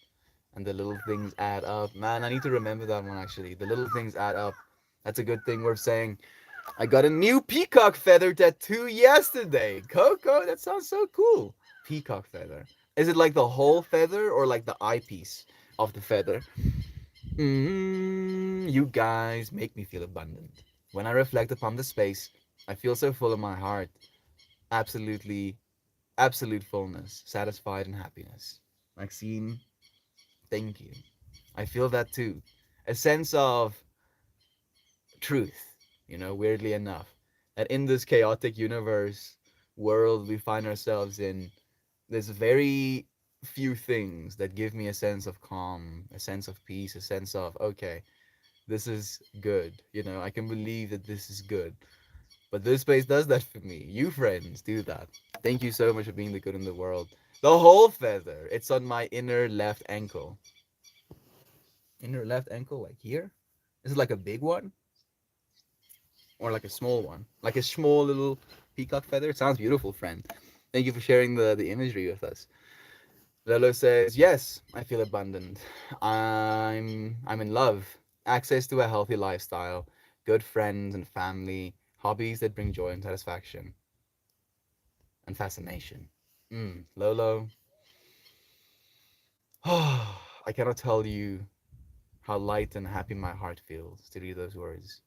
[SPEAKER 1] and the little things add up. Man, I need to remember that one actually. The little things add up. That's a good thing worth saying. I got a new peacock feather tattoo yesterday. Coco, that sounds so cool. Peacock feather. Is it like the whole feather or like the eyepiece of the feather? You guys make me feel abundant. When I reflect upon the space, I feel so full of my heart. Absolutely, absolute fullness, satisfied, and happiness. Maxine, thank you. I feel that too. A sense of truth, weirdly enough, that in this chaotic universe world we find ourselves in, there's very few things that give me a sense of calm, a sense of peace, a sense of, okay, this is good. I can believe that this is good. But this space does that for me. You friends do that. Thank you so much for being the good in the world. The whole feather. It's on my inner left ankle. Inner left ankle, like here? Is it like a big one? Or like a small one, like a small little peacock feather. It sounds beautiful, friend. Thank you for sharing the imagery with us. Lolo says, yes, I feel abundant. I'm in love. Access to a healthy lifestyle, good friends and family, hobbies that bring joy and satisfaction, and fascination. Lolo, I cannot tell you how light and happy my heart feels to read those words.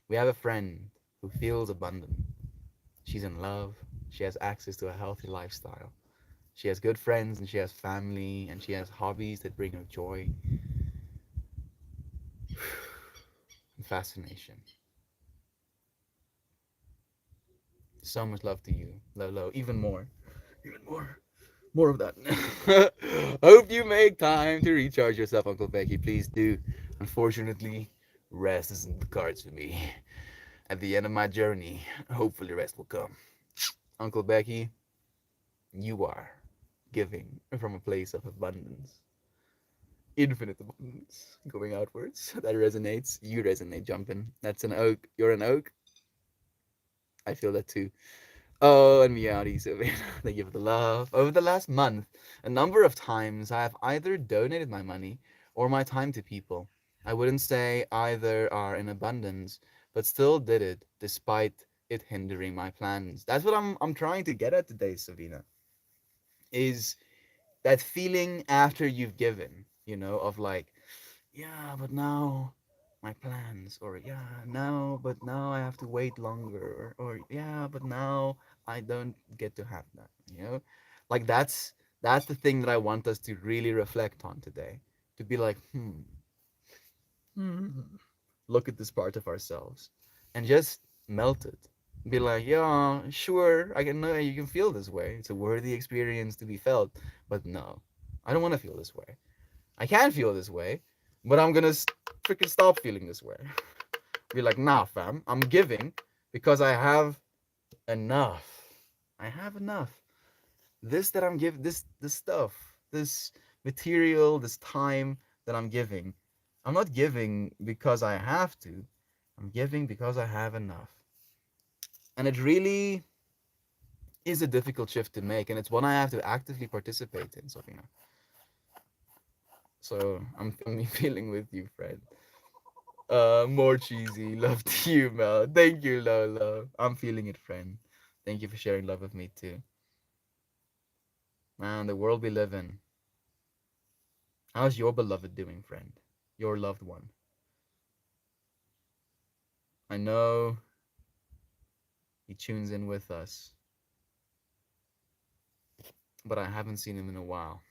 [SPEAKER 1] We have a friend who feels abundant. She's in love. She has access to a healthy lifestyle. She has good friends and she has family and she has hobbies that bring her joy and fascination. So much love to you, Lolo. Even more. Even more. More of that. Hope you make time to recharge yourself, Uncle Becky. Please do. Unfortunately, rest isn't the cards for me. At the end of my journey, hopefully rest will come. Uncle Becky, you are giving from a place of abundance. Infinite abundance going outwards. That resonates. You resonate, jumping. That's an oak. You're an oak. I feel that too. Oh, and Meowdy, so thank you for the love. Over the last month, a number of times I have either donated my money or my time to people. I wouldn't say either are in abundance, but still did it despite it hindering my plans. That's what I'm trying to get at today, Savina. Is that feeling after you've given, of like, yeah, but now my plans, or yeah, now, but now I have to wait longer, or yeah, but now I don't get to have that, like that's the thing that I want us to really reflect on today, to be like, hmm, look at this part of ourselves and just melt it, Be like, yeah, sure, I can know you can feel this way. It's a worthy experience to be felt, but no, I don't want to feel this way. I can feel this way, but I'm gonna freaking stop feeling this way. Be like, nah, fam, I'm giving because I have enough. I have enough. This that I'm giving, this stuff, this material, this time that I'm giving, I'm not giving because I have to. I'm giving because I have enough. And it really is a difficult shift to make, and it's one I have to actively participate in, Sofina. So I'm feeling with you, friend. More cheesy. Love to you, Mel. Thank you, Lolo. I'm feeling it, friend. Thank you for sharing love with me too. Man, the world we live in. How's your beloved doing, friend? Your loved one. I know he tunes in with us, but I haven't seen him in a while.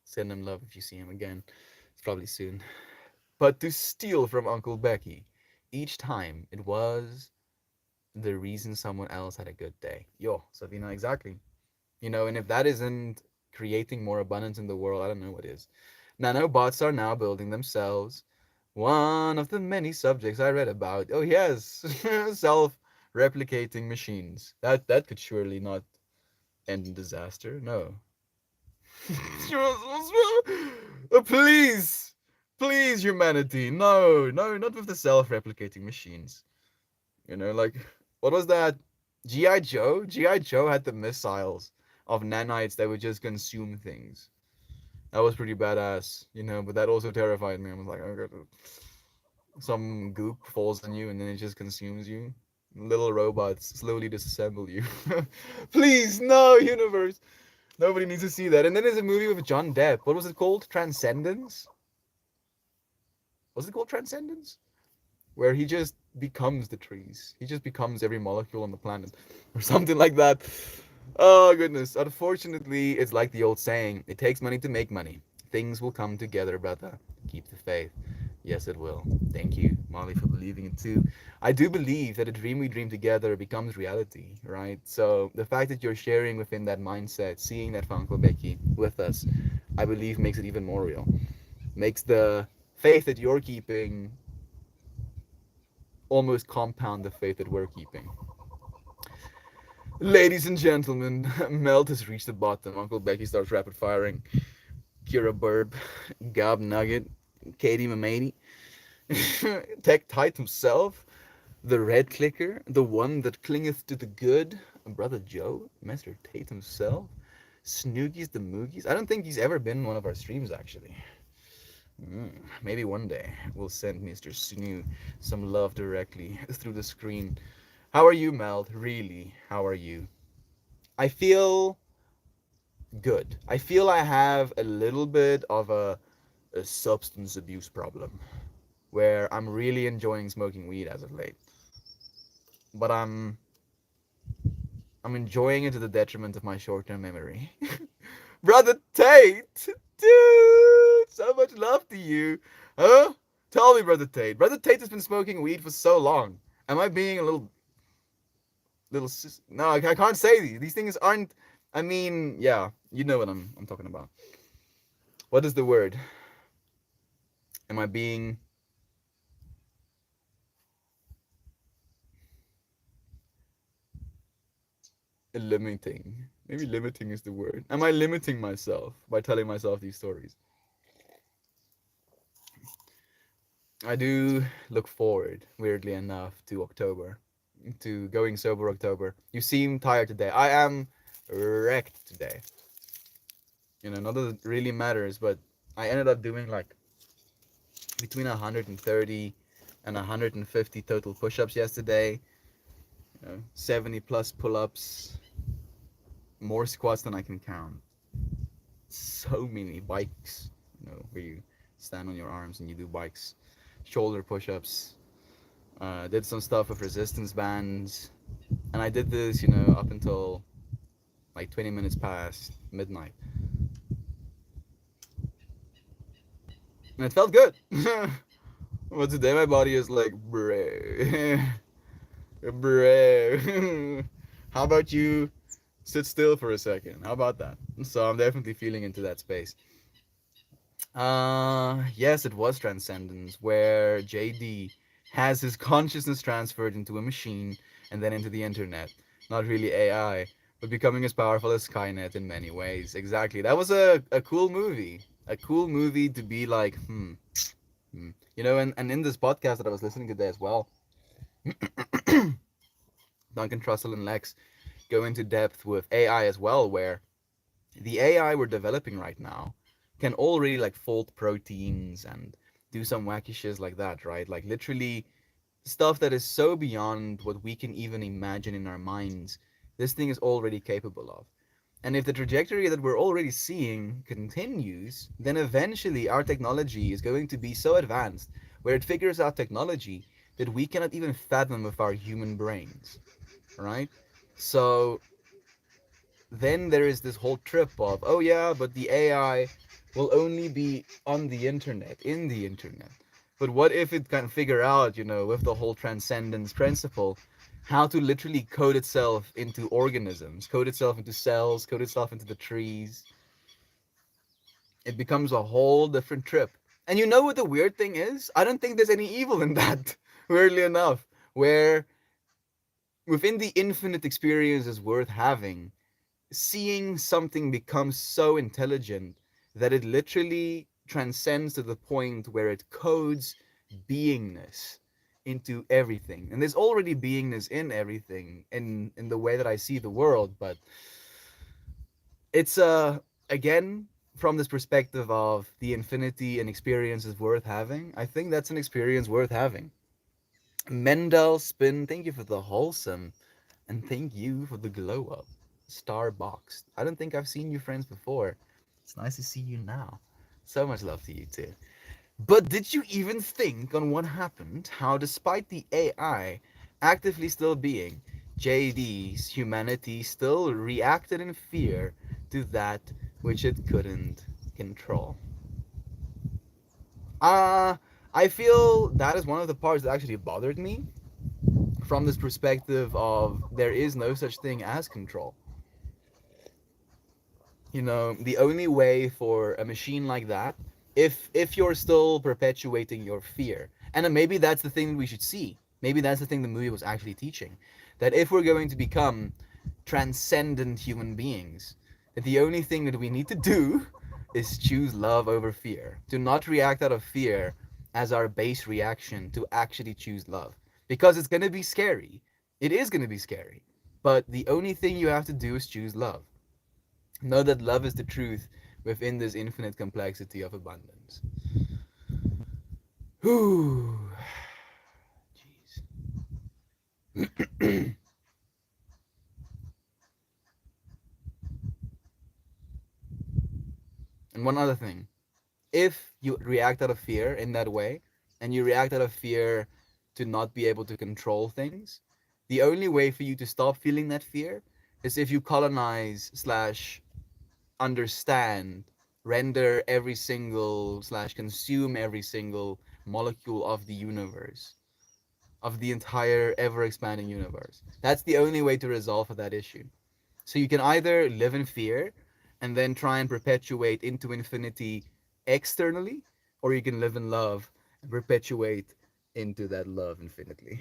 [SPEAKER 1] Send him love if you see him again. It's probably soon. But to steal from Uncle Becky, each time it was the reason someone else had a good day. Yo, Sabina, exactly. And if that isn't creating more abundance in the world, I don't know what is. Nanobots are now building themselves. One of the many subjects I read about. Oh yes, self-replicating machines. That could surely not end in disaster. No. Please, please, humanity. No, no, not with the self-replicating machines. Like, what was that? G.I. Joe? G.I. Joe had the missiles of nanites that would just consume things. That was pretty badass, but that also terrified me. I was like, oh god, some goop falls on you and then it just consumes you. Little robots slowly disassemble you. Please, no, universe. Nobody needs to see that. And then there's a movie with John Depp. What was it called? Transcendence? Was it called Transcendence? Where he just becomes the trees. He just becomes every molecule on the planet, or something like that. Oh goodness. Unfortunately, it's like the old saying: it takes money to make money. Things will come together, brother. Keep the faith. Yes, it will. Thank you, Molly, for believing it too. I do believe that a dream we dream together becomes reality, right? So the fact that you're sharing within that mindset, seeing that Uncle Becky with us, I believe makes it even more real. Makes the faith that you're keeping almost compound the faith that we're keeping. Ladies and gentlemen, Melt has reached the bottom. Uncle Becky starts rapid firing. Kira Burb, Gob Nugget, Katie Mamady, Tech Tite himself, the Red Clicker, the one that clingeth to the good, Brother Joe, Master Tate himself, Snoogies the Moogies. I don't think he's ever been in one of our streams actually. Maybe one day we'll send Mr. Snoo some love directly through the screen. How are you, Mel? Really, how are you? I feel good. I feel I have a little bit of a substance abuse problem where I'm really enjoying smoking weed as of late. But I'm enjoying it to the detriment of my short-term memory. Brother Tate! Dude! So much love to you. Huh? Tell me, Brother Tate. Brother Tate has been smoking weed for so long. Am I being a little no, I can't say these. These things aren't. I mean, yeah, you know what I'm talking about. What is the word? Am I being limiting? Maybe limiting is the word. Am I limiting myself by telling myself these stories? I do look forward, weirdly enough, to October, to going sober October. You seem tired today. I am wrecked today. Not that it really matters, but I ended up doing like between 130 and 150 total push-ups yesterday. 70 plus pull-ups, more squats than I can count. So many bikes, where you stand on your arms and you do bikes, shoulder push-ups. Did some stuff with resistance bands, and I did this, up until like 20 minutes past midnight, and it felt good. But today my body is like, bruh. Bro. How about you sit still for a second? How about that? So I'm definitely feeling into that space. Yes, it was Transcendence, where JD has his consciousness transferred into a machine and then into the internet. Not really AI, but becoming as powerful as Skynet in many ways. Exactly. That was a cool movie. A cool movie to be like, hmm. You know, and in this podcast that I was listening to today as well, Duncan Trussell and Lex go into depth with AI as well, where the AI we're developing right now can already like fold proteins and do some wacky shit like that, right? Like literally stuff that is so beyond what we can even imagine in our minds. This thing is already capable of. And if the trajectory that we're already seeing continues, then eventually our technology is going to be so advanced where it figures out technology that we cannot even fathom with our human brains, right? So then there is this whole trip of, oh yeah, but the AI will only be on the internet, in the internet. But what if it can figure out, you know, with the whole transcendence principle, how to literally code itself into organisms, code itself into cells, code itself into the trees? It becomes a whole different trip. And you know what the weird thing is? I don't think there's any evil in that, weirdly enough, where within the infinite experiences worth having, seeing something become so intelligent that it literally transcends to the point where it codes beingness into everything. And there's already beingness in everything in the way that I see the world, but it's again from this perspective of the infinity and experiences worth having. I think that's an experience worth having. Mendel Spin, thank you for the wholesome. And thank you for the glow up. Starbucks. I don't think I've seen you friends before. It's nice to see you now. So much love to you too. But did you even think on what happened? How, despite the AI actively still being, JD's humanity still reacted in fear to that which it couldn't control? Uh, I feel that is one of the parts that actually bothered me from this perspective of there is no such thing as control. You know, the only way for a machine like that, if you're still perpetuating your fear, and then maybe that's the thing that we should see, maybe that's the thing the movie was actually teaching, that if we're going to become transcendent human beings, that the only thing that we need to do is choose love over fear, to not react out of fear as our base reaction, to actually choose love, because it's going to be scary. It is going to be scary, but the only thing you have to do is choose love. Know that love is the truth within this infinite complexity of abundance. Whew. Jeez. And one other thing. If you react out of fear in that way, and you react out of fear to not be able to control things, the only way for you to stop feeling that fear is if you colonize slash understand, render every single slash consume every single molecule of the universe, of the entire ever expanding universe. That's the only way to resolve that issue. So you can either live in fear and then try and perpetuate into infinity externally, or you can live in love and perpetuate into that love infinitely.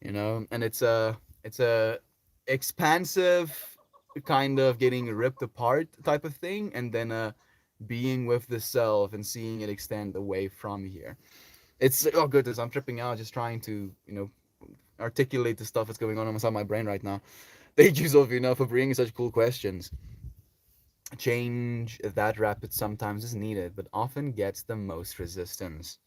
[SPEAKER 1] You know, and it's a expansive kind of getting ripped apart type of thing, and then being with the self and seeing it extend away from here. It's oh goodness, I'm tripping out just trying to articulate the stuff that's going on inside my brain right now. Thank you, Sophina, for bringing such cool questions. Change that rapid sometimes is needed, but often gets the most resistance.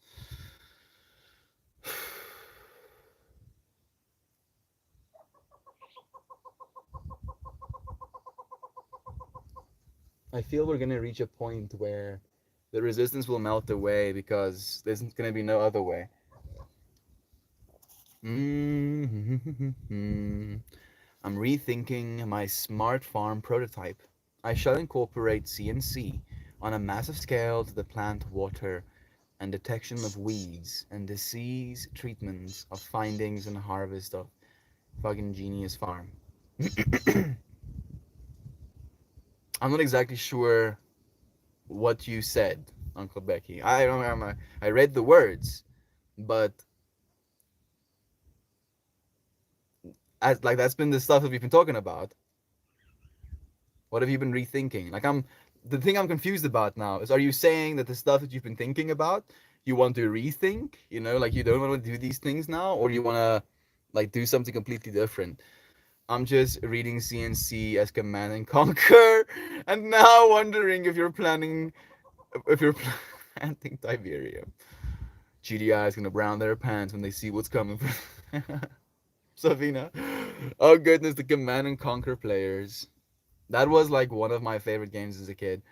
[SPEAKER 1] I feel we're gonna reach a point where the resistance will melt away because there's gonna be no other way. I'm rethinking my smart farm prototype. I shall incorporate CNC on a massive scale to the plant water and detection of weeds and disease treatments of findings and harvest of fucking genius farm. I'm not exactly sure what you said, Uncle Becky. I don't. I read the words, but as like that's been the stuff that we've been talking about. What have you been rethinking? Like the thing I'm confused about now is, are you saying that the stuff that you've been thinking about, you want to rethink? You know, like you don't want to do these things now, or you want to like do something completely different? I'm just reading CNC as Command and Conquer, and now wondering if you're planting Tiberium. GDI is gonna brown their pants when they see what's coming from Savina. Oh goodness, the Command and Conquer players. That was like one of my favorite games as a kid.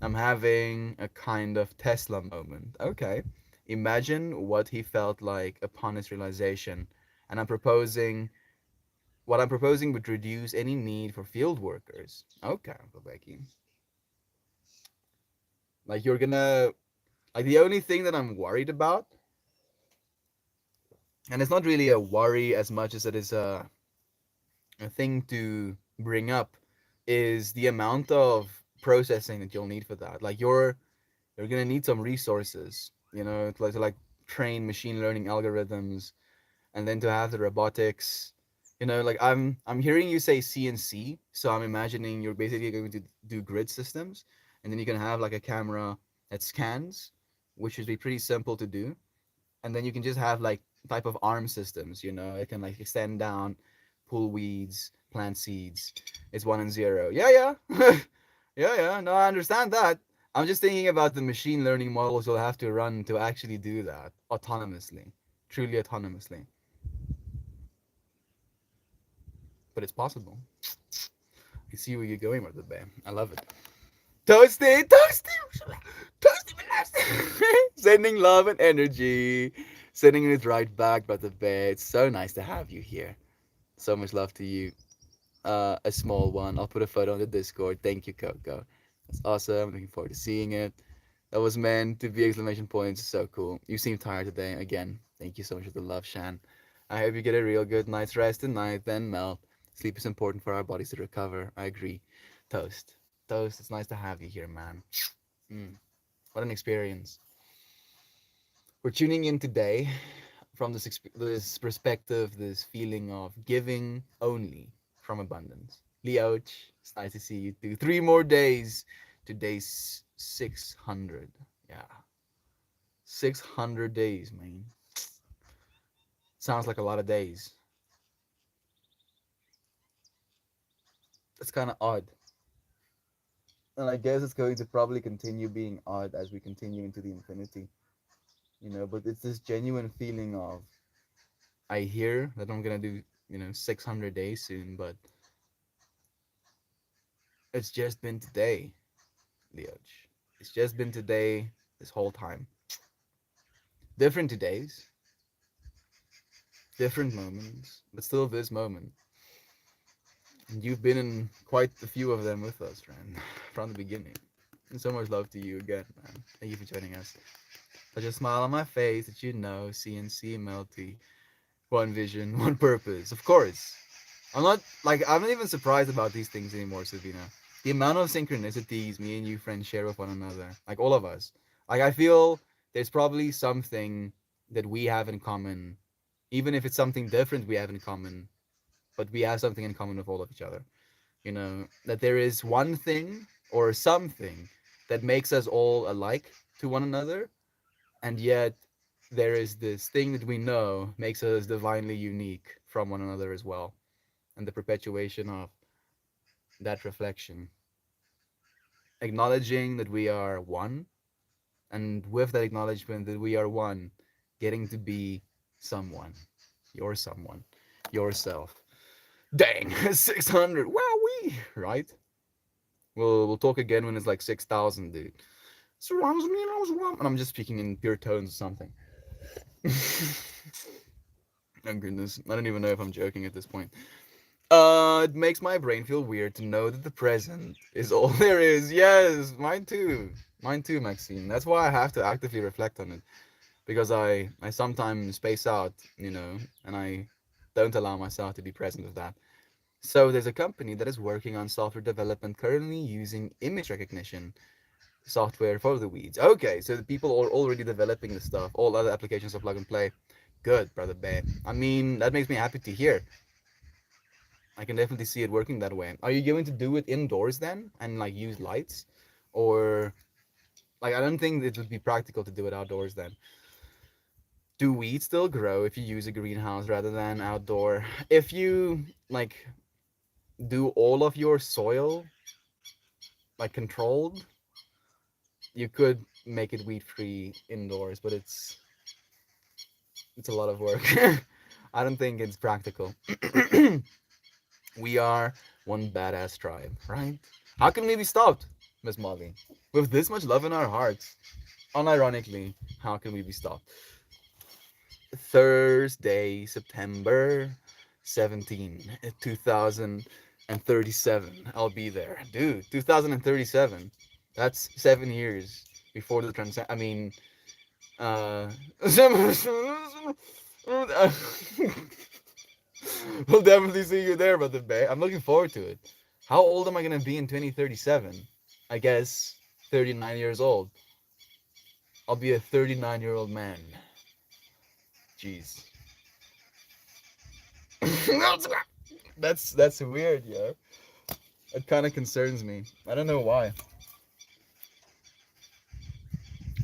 [SPEAKER 1] I'm having a kind of Tesla moment. Okay. Imagine what he felt like upon his realization. And what I'm proposing would reduce any need for field workers. Okay, Uncle Becky. Like you're gonna, like the only thing that I'm worried about, and it's not really a worry as much as it is a thing to bring up, is the amount of processing that you'll need for that. Like you're gonna need some resources, you know, to like train machine learning algorithms, and then to have the robotics. You know, like I'm hearing you say CNC, so I'm imagining you're basically going to do grid systems, and then you can have like a camera that scans, which would be pretty simple to do, and then you can just have like type of arm systems. You know, it can like extend down, pull weeds, plant seeds. It's 1 and 0. Yeah, yeah, yeah, yeah. No, I understand that. I'm just thinking about the machine learning models you'll have to run to actually do that autonomously, truly autonomously. But it's possible. I see where you're going with it, babe. I love it. Toasty, toasty, toasty, toasty. Sending love and energy. Sending it right back by the bed. It's so nice to have you here. So much love to you. A small one. I'll put a photo on the Discord. Thank you, Coco. That's awesome. Looking forward to seeing it. That was meant to be exclamation points. So cool. You seem tired today. Again, thank you so much for the love, Shan. I hope you get a real good night's rest tonight, then Mel. Sleep is important for our bodies to recover. I agree. Toast. Toast, it's nice to have you here, man. Mm, what an experience. We're tuning in today from this perspective, this feeling of giving only from abundance. Leoch, it's nice to see you too. 3 more days to day 600. Yeah, 600 days, man. Sounds like a lot of days. That's kind of odd. And I guess it's going to probably continue being odd as we continue into the infinity, you know. But it's this genuine feeling of, I hear that I'm gonna do, 600 days soon, but it's just been today, Leoch. It's just been today this whole time. Different todays, different moments, but still this moment. And you've been in quite a few of them with us, Ren, from the beginning. And so much love to you again, man. Thank you for joining us. Such a smile on my face that you know, CNC Melty. One vision, one purpose. Of course. I'm not even surprised about these things anymore, Savina. The amount of synchronicities me and you friends share with one another, like all of us. Like I feel there's probably something that we have in common, even if it's something different we have in common, but we have something in common with all of each other. You know, that there is one thing or something that makes us all alike to one another, and yet there is this thing that we know makes us divinely unique from one another as well, and the perpetuation of that reflection, acknowledging that we are one, and with that acknowledgement that we are one, getting to be someone, someone, yourself. Dang, 600. Wow, we right. We'll talk again when it's like 6,000, dude. And I'm just speaking in pure tones or something. Oh goodness, I don't even know if I'm joking at this point. It makes my brain feel weird to know that the present is all there is. Yes, mine too. Mine too, Maxine. That's why I have to actively reflect on it because I sometimes space out, and I don't allow myself to be present with that. So there's a company that is working on software development currently using image recognition software for the weeds. Okay, so the people are already developing the stuff. All other applications are plug and play. Good, brother Bear. I mean, that makes me happy to hear. I can definitely see it working that way. Are you going to do it indoors then and like use lights? Or like I don't think it would be practical to do it outdoors then. Do weeds still grow if you use a greenhouse rather than outdoor? If you like do all of your soil like controlled, you could make it weed free indoors, but it's a lot of work. I don't think it's practical. We are one badass tribe, right? How can we be stopped, Miss Molly? With this much love in our hearts, unironically, how can we be stopped? Thursday, September 17, 2037. I'll be there. Dude, 2037. That's 7 years before the I mean, uh. We'll definitely see you there, Brother Bay. I'm looking forward to it. How old am I going to be in 2037? I guess 39 years old. I'll be a 39-year-old man. Jeez. That's weird, yo. It kind of concerns me. I don't know why.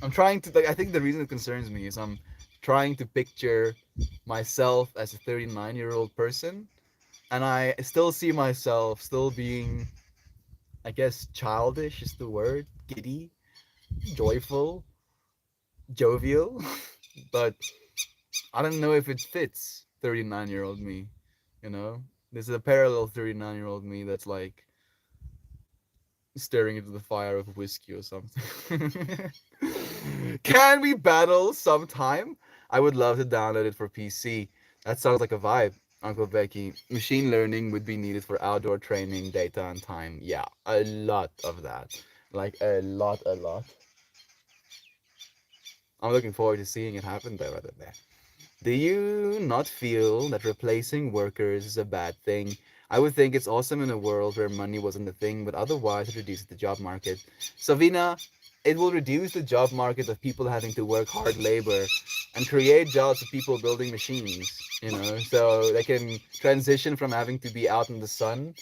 [SPEAKER 1] I'm trying to like I think the reason it concerns me is I'm trying to picture myself as a 39-year-old person and I still see myself still being I guess childish is the word, giddy, joyful, jovial, but I don't know if it fits 39-year-old me, you know? This is a parallel 39-year-old me that's like staring into the fire of whiskey or something. Can we battle sometime? I would love to download it for PC. That sounds like a vibe, Uncle Becky. Machine learning would be needed for outdoor training, data, and time. Yeah, a lot of that. Like a lot, a lot. I'm looking forward to seeing it happen there, rather there. Do you not feel that replacing workers is a bad thing? I would think it's awesome in a world where money wasn't a thing, but otherwise it reduces the job market. Savina, it will reduce the job market of people having to work hard labor and create jobs of people building machines, so they can transition from having to be out in the sun,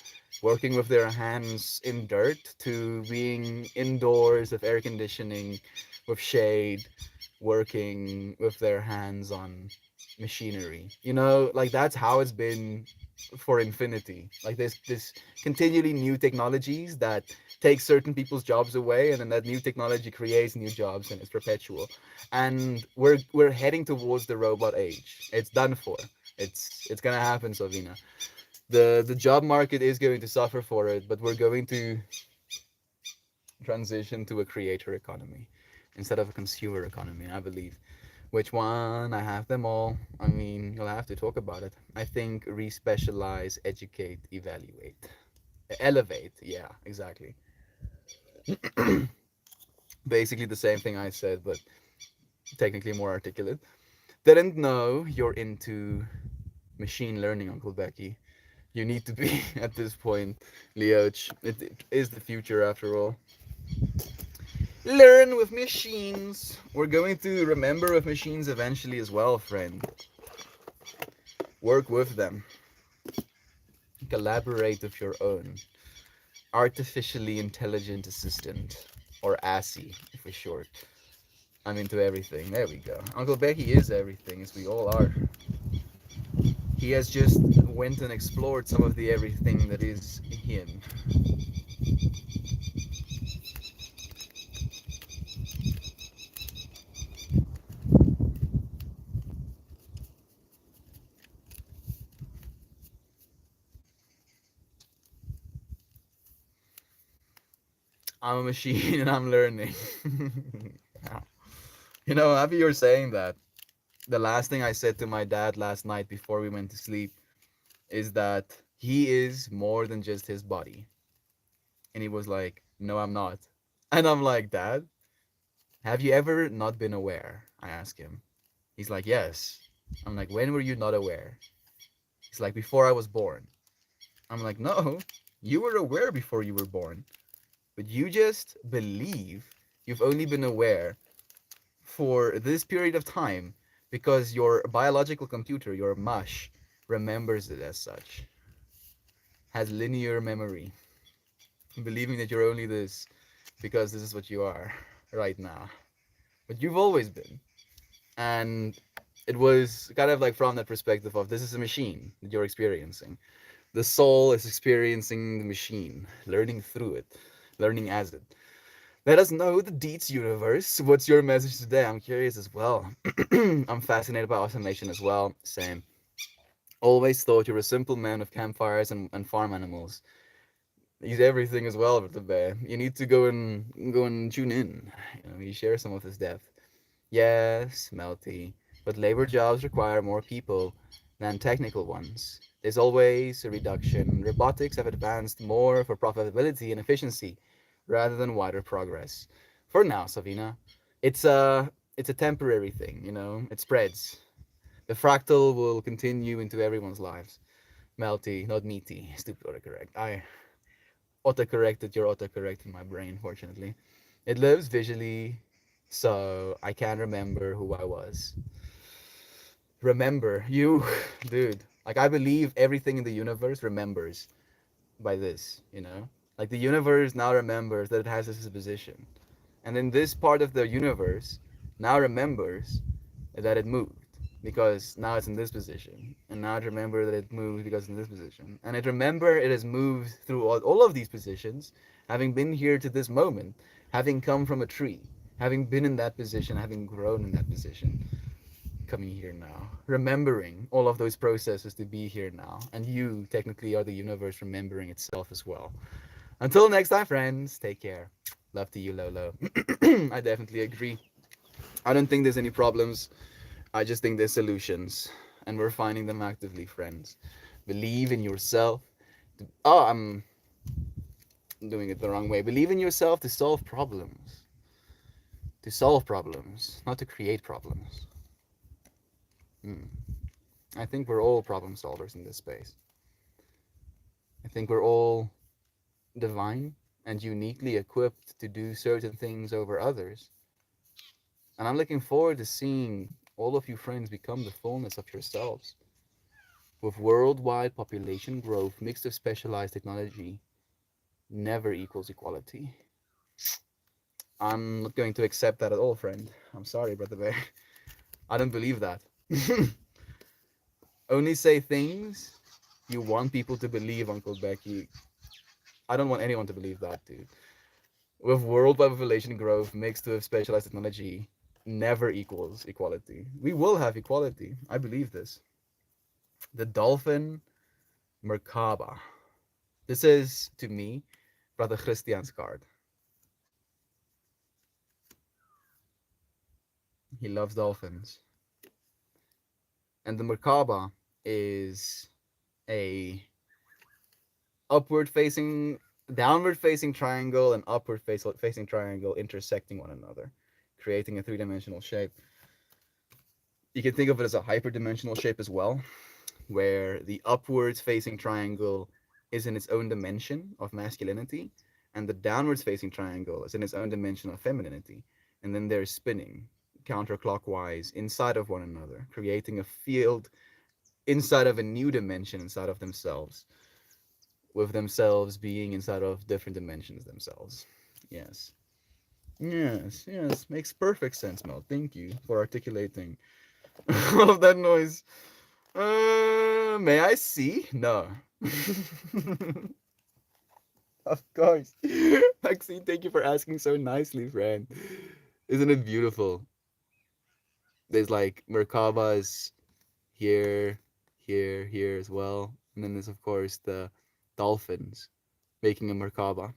[SPEAKER 1] working with their hands in dirt, to being indoors with air conditioning, with shade, working with their hands on machinery. Like that's how it's been for infinity. Like this continually new technologies that take certain people's jobs away, and then that new technology creates new jobs, and it's perpetual. And we're heading towards the robot age. It's done for. It's gonna happen, Savina. The job market is going to suffer for it, but we're going to transition to a creator economy instead of a consumer economy, I believe. Which one? I have them all. I mean, you'll have to talk about it. I think respecialize, educate, evaluate, elevate. Yeah, exactly. Basically the same thing I said, but technically more articulate. Didn't know you're into machine learning, Uncle Becky. You need to be at this point, Leoch. It is the future after all. Learn with machines. We're going to remember with machines eventually as well, friend. Work with them. Collaborate with your own artificially intelligent assistant, or ASSI for short. I'm into everything. There we go. Uncle Becky is everything, as we all are. He has just went and explored some of the everything that is him. I'm a machine and I'm learning. Happy you're saying that. The last thing I said to my dad last night before we went to sleep is that he is more than just his body. And he was like, "No, I'm not." And I'm like, "Dad, Have you ever not been aware? I ask him. He's like, yes. I'm like, when were you not aware? He's like, before I was born. I'm like, no, you were aware before you were born, but you just believe you've only been aware for this period of time because your biological computer, your mush, remembers it as such, has linear memory, believing that you're only this because this is what you are right now. But you've always been. And it was kind of like from that perspective of this is a machine that you're experiencing. The soul is experiencing the machine, learning through it, learning as it. Let us know the Deets universe. What's your message today? I'm curious as well. I'm fascinated by automation as well. Same. Always thought you're a simple man of campfires and farm animals. He's everything as well, the bear. You need to go and tune in. You share some of his depth. Yes, Melty, but labor jobs require more people than technical ones. There's always a reduction. Robotics have advanced more for profitability and efficiency rather than wider progress. For now, Savina, it's a temporary thing, It spreads. The fractal will continue into everyone's lives. Melty, not meaty. Stupid autocorrect. I autocorrected your autocorrect in my brain, fortunately. It lives visually, so I can't remember who I was. Remember, you, dude. Like, I believe everything in the universe remembers by this. Like, the universe now remembers that it has this position. And then this part of the universe now remembers that it moved because now it's in this position. And now it remember that it moved because it's in this position. And it remember it has moved through all of these positions, having been here to this moment, having come from a tree, having been in that position, having grown in that position, coming here now, remembering all of those processes to be here now. And you technically are the universe remembering itself as well. Until next time, friends, take care. Love to you, Lolo. I definitely agree. I don't think there's any problems. I just think there's solutions. And we're finding them actively, friends. Believe in yourself. Oh, I'm doing it the wrong way. Believe in yourself to solve problems. To solve problems, not to create problems. I think we're all problem solvers in this space. I think we're all divine and uniquely equipped to do certain things over others. And I'm looking forward to seeing all of you friends become the fullness of yourselves. With worldwide population growth mixed with specialized technology, never equals equality. I'm not going to accept that at all, friend. I'm sorry, Brother Bear. I don't believe that. Only say things you want people to believe, Uncle Becky. I don't want anyone to believe that, dude. With worldwide population growth mixed with specialized technology, never equals equality. We will have equality. I believe this. The dolphin Merkaba. This is, to me, Brother Christian's card. He loves dolphins. And the Merkaba is a upward facing, downward facing triangle and upward facing triangle intersecting one another, creating a three-dimensional shape. You can think of it as a hyperdimensional shape as well, where the upwards facing triangle is in its own dimension of masculinity, and the downwards facing triangle is in its own dimension of femininity. And then they're spinning counterclockwise inside of one another, creating a field inside of a new dimension inside of themselves, with themselves being inside of different dimensions themselves. Yes. Yes. Makes perfect sense, Mel. Thank you for articulating all of that noise. May I see? No. Of course. Maxine, thank you for asking so nicely, friend. Isn't it beautiful? There's like Merkabas here, here as well. And then there's, of course, the dolphins making a Merkaba.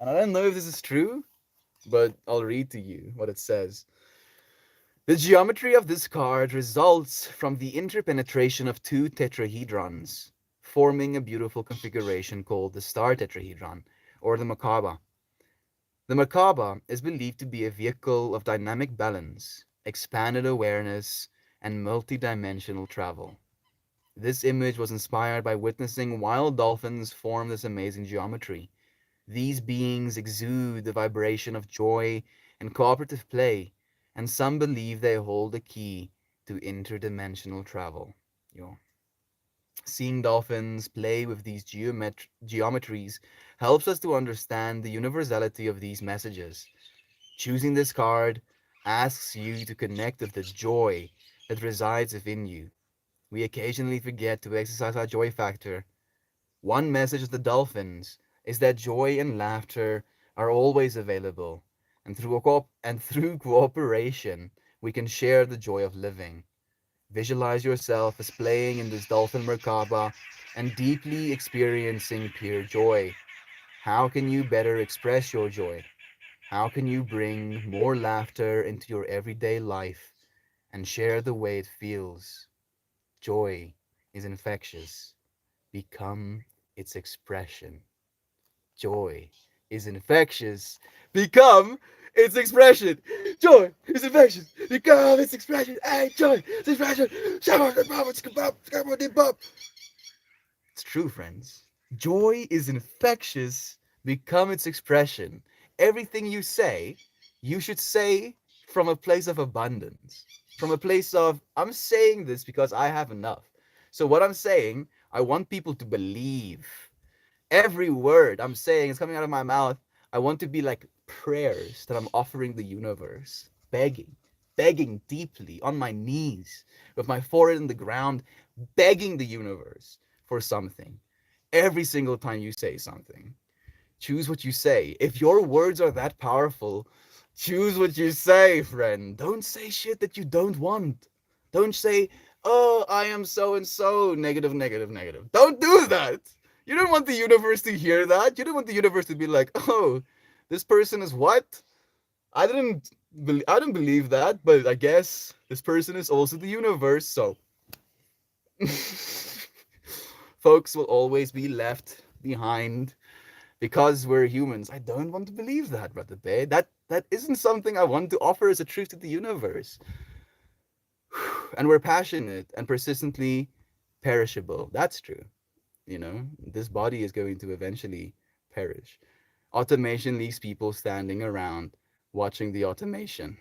[SPEAKER 1] And I don't know if this is true, but I'll read to you what it says. The geometry of this card results from the interpenetration of two tetrahedrons, forming a beautiful configuration called the star tetrahedron, or the Merkaba. The Merkaba is believed to be a vehicle of dynamic balance, expanded awareness, and multidimensional travel. This image was inspired by witnessing wild dolphins form this amazing geometry. These beings exude the vibration of joy and cooperative play, and some believe they hold the key to interdimensional travel. Yo. Seeing dolphins play with these geometries helps us to understand the universality of these messages. Choosing this card asks you to connect with the joy that resides within you. We occasionally forget to exercise our joy factor. One message of the dolphins is that joy and laughter are always available, and through cooperation, we can share the joy of living. Visualize yourself as playing in this dolphin Merkaba and deeply experiencing pure joy. How can you better express your joy? How can you bring more laughter into your everyday life and share the way it feels? Joy is infectious. Become its expression. Joy is infectious. Become its expression. Joy is infectious. Become its expression. Hey, joy is expression. It's true, friends. Joy is infectious. Become its expression. Everything you say, you should say from a place of abundance. From a place of, I'm saying this because I have enough. So, what I'm saying, I want people to believe. Every word I'm saying is coming out of my mouth. I want to be like prayers that I'm offering the universe, begging deeply on my knees with my forehead in the ground, begging the universe for something. Every single time you say something, choose what you say. If your words are that powerful, choose what you say, friend. Don't say shit that you don't want. Don't say, oh, I am so and so, negative, negative, negative. Don't do that. You don't want the universe to hear that. You don't want the universe to be like, oh, this person is what? I didn't believe that, but I guess this person is also the universe, so folks will always be left behind because we're humans. I don't want to believe that, Brother Bay. That isn't something I want to offer as a truth to the universe. And we're passionate and persistently perishable. That's true. You know, this body is going to eventually perish. Automation leaves people standing around watching the automation.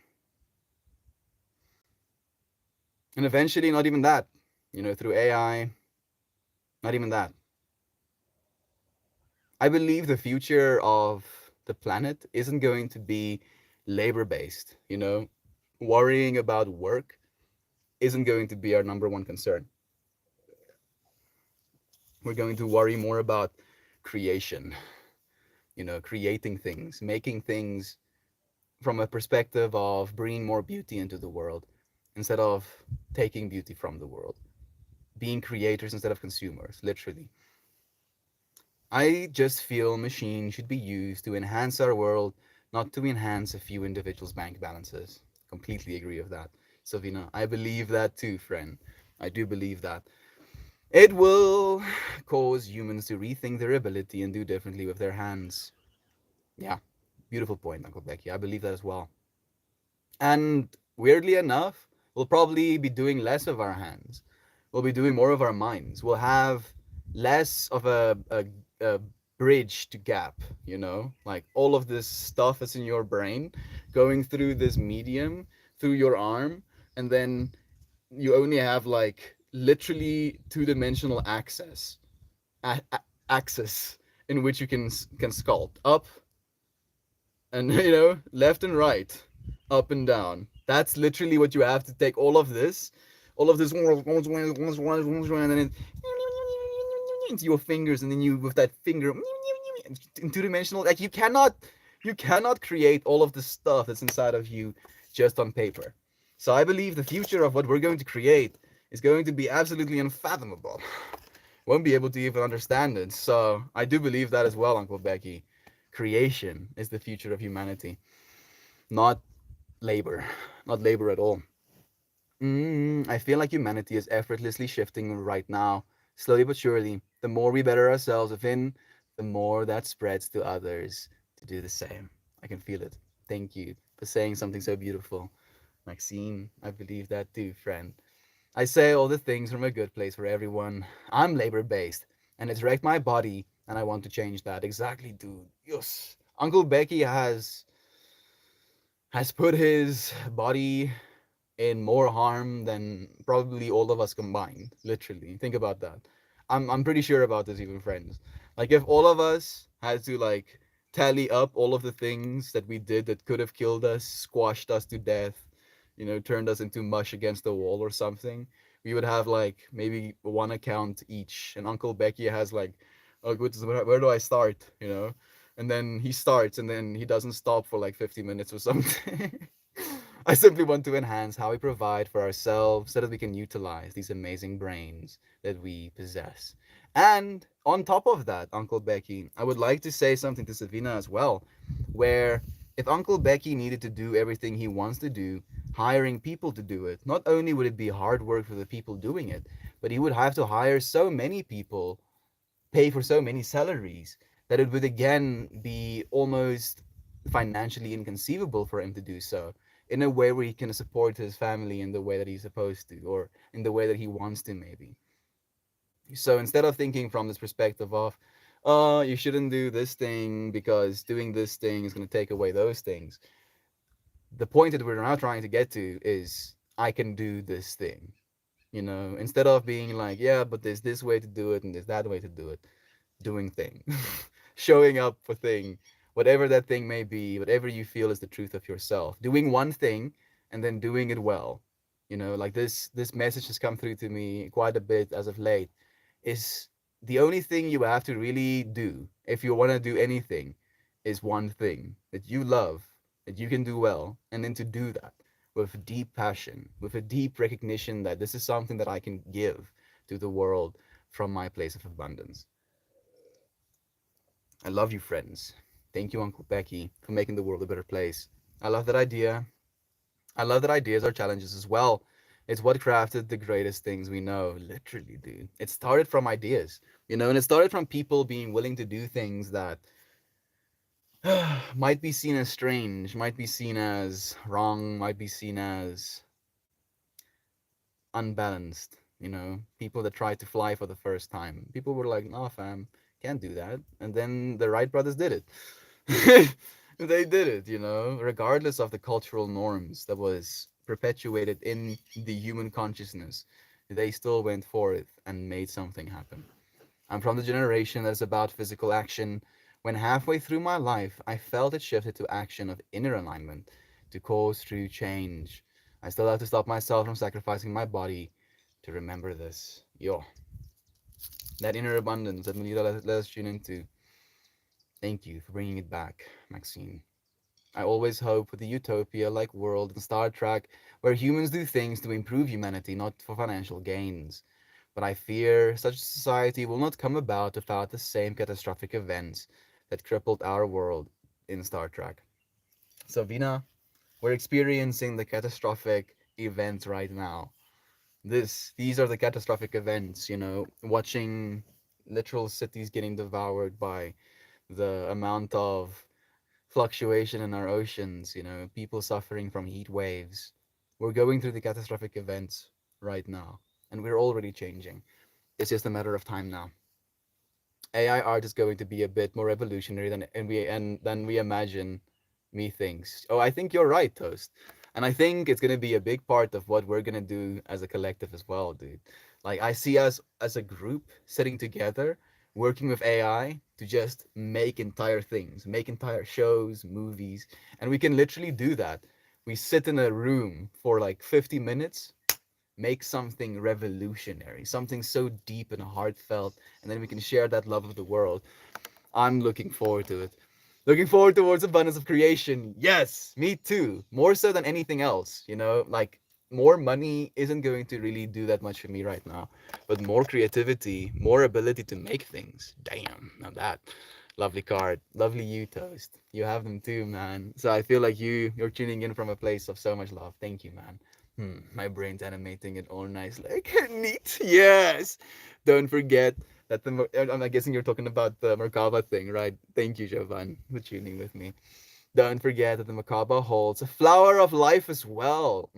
[SPEAKER 1] And eventually, not even that. You know, through AI, not even that. I believe the future of the planet isn't going to be labor based, you know? Worrying about work isn't going to be our number one concern. We're going to worry more about creation, you know, creating things, making things from a perspective of bringing more beauty into the world instead of taking beauty from the world, being creators instead of consumers, literally. I just feel machines should be used to enhance our world, not to enhance a few individuals' bank balances. Completely agree with that. Savina, I believe that too, friend. I do believe that. It will cause humans to rethink their ability and do differently with their hands. Yeah, beautiful point, Uncle Becky. I believe that as well. And weirdly enough, we'll probably be doing less of our hands. We'll be doing more of our minds. We'll have less of a bridge to gap, you know? Like all of this stuff that's in your brain going through this medium, through your arm, and then you only have like literally two-dimensional access in which you can sculpt up and you know left and right, up and down. That's literally what you have to take all of this and then into your fingers, and then you with that finger in two-dimensional. Like you cannot create all of the stuff that's inside of you just on paper. So I believe the future of what we're going to create is going to be absolutely unfathomable. Won't be able to even understand it. So I do believe that as well, Uncle Becky. Creation is the future of humanity, not labor, not labor at all. I feel like humanity is effortlessly shifting right now, slowly but surely. The more we better ourselves within, the more that spreads to others to do the same. I can feel it. Thank you for saying something so beautiful. Maxine, I believe that too, friend. I say all the things from a good place for everyone. I'm labor based, and it's wrecked my body, and I want to change that. Exactly, dude. Yes. Uncle Becky has put his body in more harm than probably all of us combined. Literally, think about that. I'm pretty sure about this, even friends. Like if all of us had to like tally up all of the things that we did that could have killed us, squashed us to death, turned us into mush against the wall or something, we would have like maybe one account each. And Uncle Becky has like, oh, where do I start? And then he starts, and then he doesn't stop for like 50 minutes or something. I simply want to enhance how we provide for ourselves so that we can utilize these amazing brains that we possess. And on top of that, Uncle Becky, I would like to say something to Savina as well, where if Uncle Becky needed to do everything he wants to do, hiring people to do it, not only would it be hard work for the people doing it, but he would have to hire so many people, pay for so many salaries, that it would again be almost financially inconceivable for him to do so in a way where he can support his family in the way that he's supposed to, or in the way that he wants to, maybe. So instead of thinking from this perspective of, oh, you shouldn't do this thing because doing this thing is going to take away those things, the point that we're now trying to get to is, I can do this thing. Instead of being like, yeah, but there's this way to do it and there's that way to do it, doing thing, showing up for thing, whatever that thing may be, whatever you feel is the truth of yourself, doing one thing and then doing it well. Like this message has come through to me quite a bit as of late, is the only thing you have to really do if you want to do anything is one thing that you love, that you can do well, and then to do that with deep passion, with a deep recognition that this is something that I can give to the world from my place of abundance. I love you, friends. Thank you, Uncle Becky, for making the world a better place. I love that idea. I love that ideas are challenges as well. It's what crafted the greatest things we know. Literally, dude. It started from ideas, and it started from people being willing to do things that might be seen as strange, might be seen as wrong, might be seen as unbalanced. People that tried to fly for the first time. People were like, "No, fam, can't do that." And then the Wright brothers did it. They did it, regardless of the cultural norms that was perpetuated in the human consciousness. They still went forth and made something happen. I'm from the generation that's about physical action. When halfway through my life, I felt it shifted to action of inner alignment to cause true change. I still have to stop myself from sacrificing my body to remember this. Yo, that inner abundance that Melita let us tune into. Thank you for bringing it back, Maxine. I always hope for the utopia like world in Star Trek where humans do things to improve humanity, not for financial gains. But I fear such a society will not come about without the same catastrophic events that crippled our world in Star Trek. So, Vina, we're experiencing the catastrophic events right now. These are the catastrophic events, watching literal cities getting devoured by the amount of fluctuation in our oceans, people suffering from heat waves. We're going through the catastrophic events right now, and we're already changing. It's just a matter of time now. AI art is going to be a bit more revolutionary than we imagine. Methinks. Oh, I think you're right, Toast. And I think it's gonna be a big part of what we're gonna do as a collective as well, dude. Like I see us as a group sitting together, working with AI to just make entire things, make entire shows, movies, and we can literally do that. We sit in a room for like 50 minutes, make something revolutionary, something so deep and heartfelt, and then we can share that love of the world. I'm looking forward to it. Looking forward towards abundance of creation. Yes, me too. More so than anything else, like more money isn't going to really do that much for me right now, but more creativity, more ability to make things. Damn, now that lovely card, lovely you, Toast. You have them too, man. So I feel like you're tuning in from a place of so much love. Thank you, man. My brain's animating it all nice, like neat. Yes. Don't forget that I'm guessing you're talking about the Merkava thing, right? Thank you, Jovan, for tuning with me. Don't forget that the macabre holds a flower of life as well.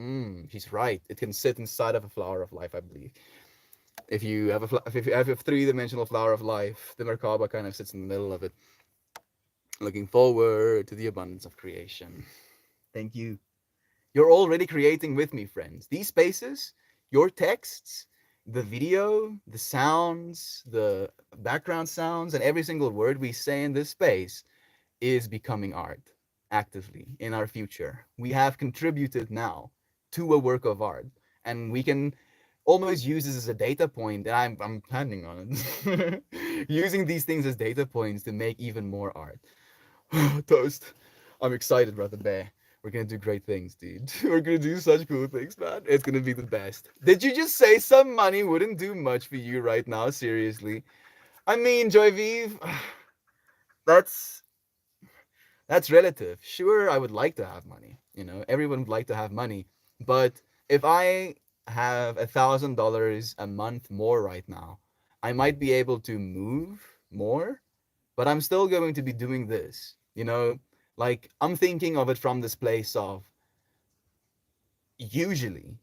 [SPEAKER 1] She's right. It can sit inside of a flower of life, I believe. If you have if you have a three-dimensional flower of life, the macabre kind of sits in the middle of it. Looking forward to the abundance of creation. Thank you. You're already creating with me, friends. These spaces, your texts, the video, the sounds, the background sounds, and every single word we say in this space is becoming art actively in our future. We have contributed now to a work of art, and we can almost use this as a data point, and I'm planning on it. Using these things as data points to make even more art. Toast. I'm excited, Brother Bear. We're gonna do great things, dude. We're gonna do such cool things, man. It's gonna be the best. Did you just say some money wouldn't do much for you right now? Seriously. I mean, Joy Vive, that's that's relative. Sure, I would like to have money. You know, everyone would like to have money. But if I have $1,000 a month more right now, I might be able to move more, but I'm still going to be doing this. You know, like I'm thinking of it from this place of usually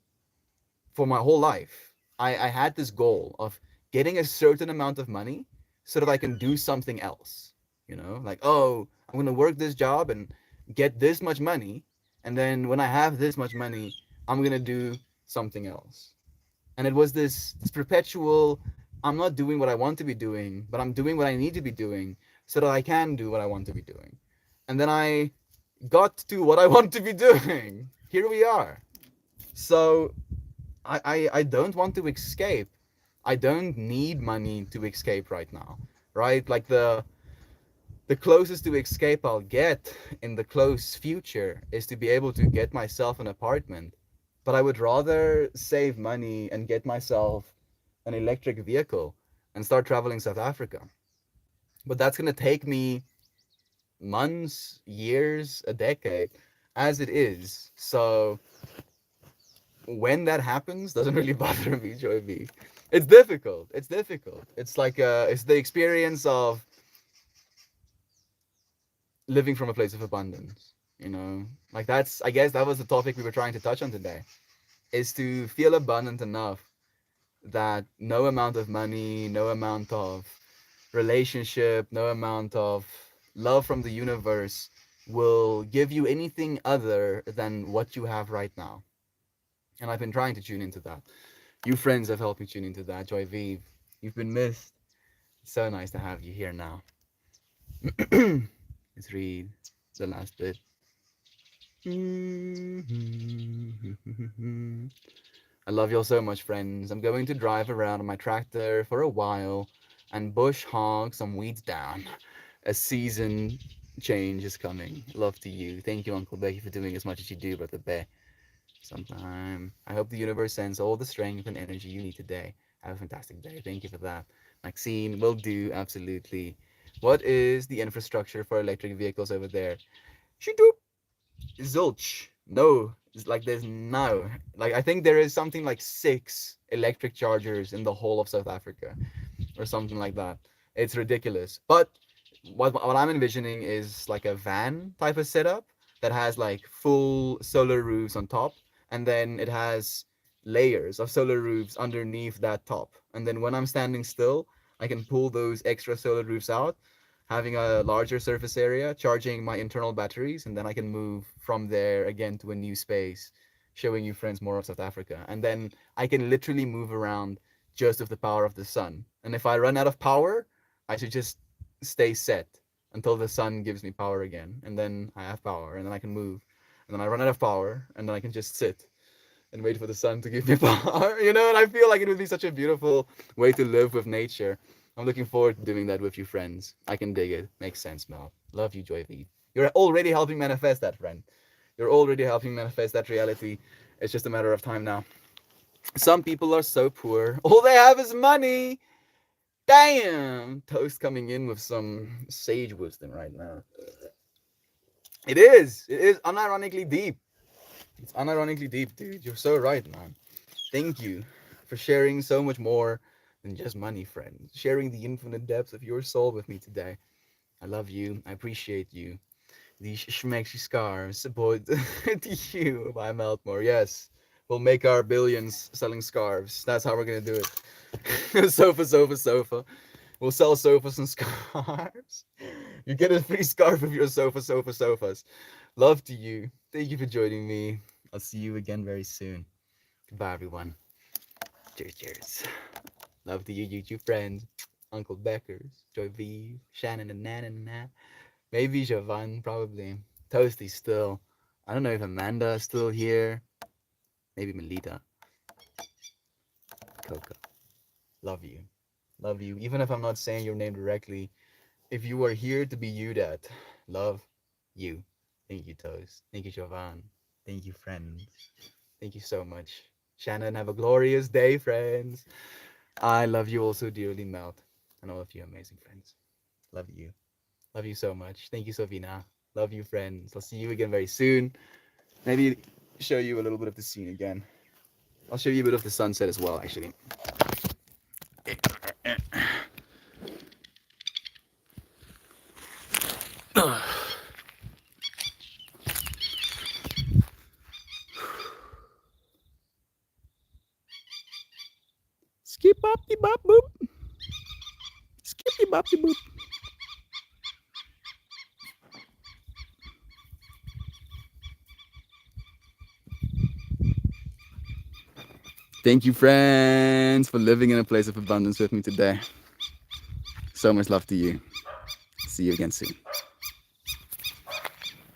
[SPEAKER 1] for my whole life, I had this goal of getting a certain amount of money so that I can do something else. You know, like, oh, I'm going to work this job and get this much money. And then when I have this much money, I'm going to do something else. And it was this perpetual, I'm not doing what I want to be doing, but I'm doing what I need to be doing so that I can do what I want to be doing. And then I got to what I want to be doing. Here we are. So I don't want to escape. I don't need money to escape right now, right? Like the closest to escape I'll get in the close future is to be able to get myself an apartment. But I would rather save money and get myself an electric vehicle and start traveling South Africa. But that's going to take me months, years, a decade as it is. So when that happens doesn't really bother me, Joy B. It's difficult. It's difficult. It's like it's the experience of living from a place of abundance. You know, like that's I guess that was the topic we were trying to touch on today. Is to feel abundant enough that no amount of money, no amount of relationship, no amount of love from the universe will give you anything other than what you have right now. And I've been trying to tune into that. You friends have helped me tune into that. Joy Vive, you've been missed. It's so nice to have you here now. Let's read the last bit. I love y'all so much, friends. I'm going to drive around on my tractor for a while and bush hog some weeds down. A season change is coming. Love to you. Thank you, Uncle Becky, for doing as much as you do, Brother Bear. Sometime. I hope the universe sends all the strength and energy you need today. Have a fantastic day. Thank you for that. Maxine, will do, absolutely. What is the infrastructure for electric vehicles over there? Shoodoop. Zilch. No. It's like there's no. Like I think there is something like 6 electric chargers in the whole of South Africa or something like that. It's ridiculous. But what I'm envisioning is like a van type of setup that has like full solar roofs on top, and then it has layers of solar roofs underneath that top. And then when I'm standing still, I can pull those extra solar roofs out, having a larger surface area, charging my internal batteries, and then I can move from there again to a new space, showing you friends more of South Africa. And then I can literally move around just with the power of the sun. And if I run out of power, I should just stay set until the sun gives me power again. And then I have power, and then I can move. And then I run out of power, and then I can just sit and wait for the sun to give me power. You know, and I feel like it would be such a beautiful way to live with nature. I'm looking forward to doing that with you, friends. I can dig it. Makes sense, Mel. Love you, Joy V. You're already helping manifest that, friend. You're already helping manifest that reality. It's just a matter of time now. Some people are so poor. All they have is money. Damn. Toast coming in with some sage wisdom right now. It is. It is unironically deep. It's unironically deep, dude. You're so right, man. Thank you for sharing so much more than just money, friend. Sharing the infinite depths of your soul with me today. I love you. I appreciate you. These schmexy scarves bought to you by Meltmore. Yes, we'll make our billions selling scarves. That's how we're gonna do it. Sofa, sofa, sofa. We'll sell sofas and scarves. You get a free scarf of your sofa, sofa, sofas. Love to you. Thank you for joining me. I'll see you again very soon. Goodbye, everyone. Cheers, cheers. Love to you, YouTube friends. Uncle Beckers, Joy V, Shannon and Nan and Nat. Maybe Javan, probably. Toasty still. I don't know if Amanda is still here. Maybe Melita. Coco. Love you. Love you. Even if I'm not saying your name directly, if you are here to be you, that love you. Thank you, Toast. Thank you, Javan. Thank you, friends. Thank you so much. Shannon, have a glorious day, friends. I love you also dearly, Melt. And all of you amazing friends. Love you. Love you so much. Thank you, Sovina. Love you, friends. I'll see you again very soon. Maybe show you a little bit of the scene again. I'll show you a bit of the sunset as well, actually. Skip bop de bop boop. Skip de bop de boop. Thank you, friends, for living in a place of abundance with me today. So much love to you. See you again soon.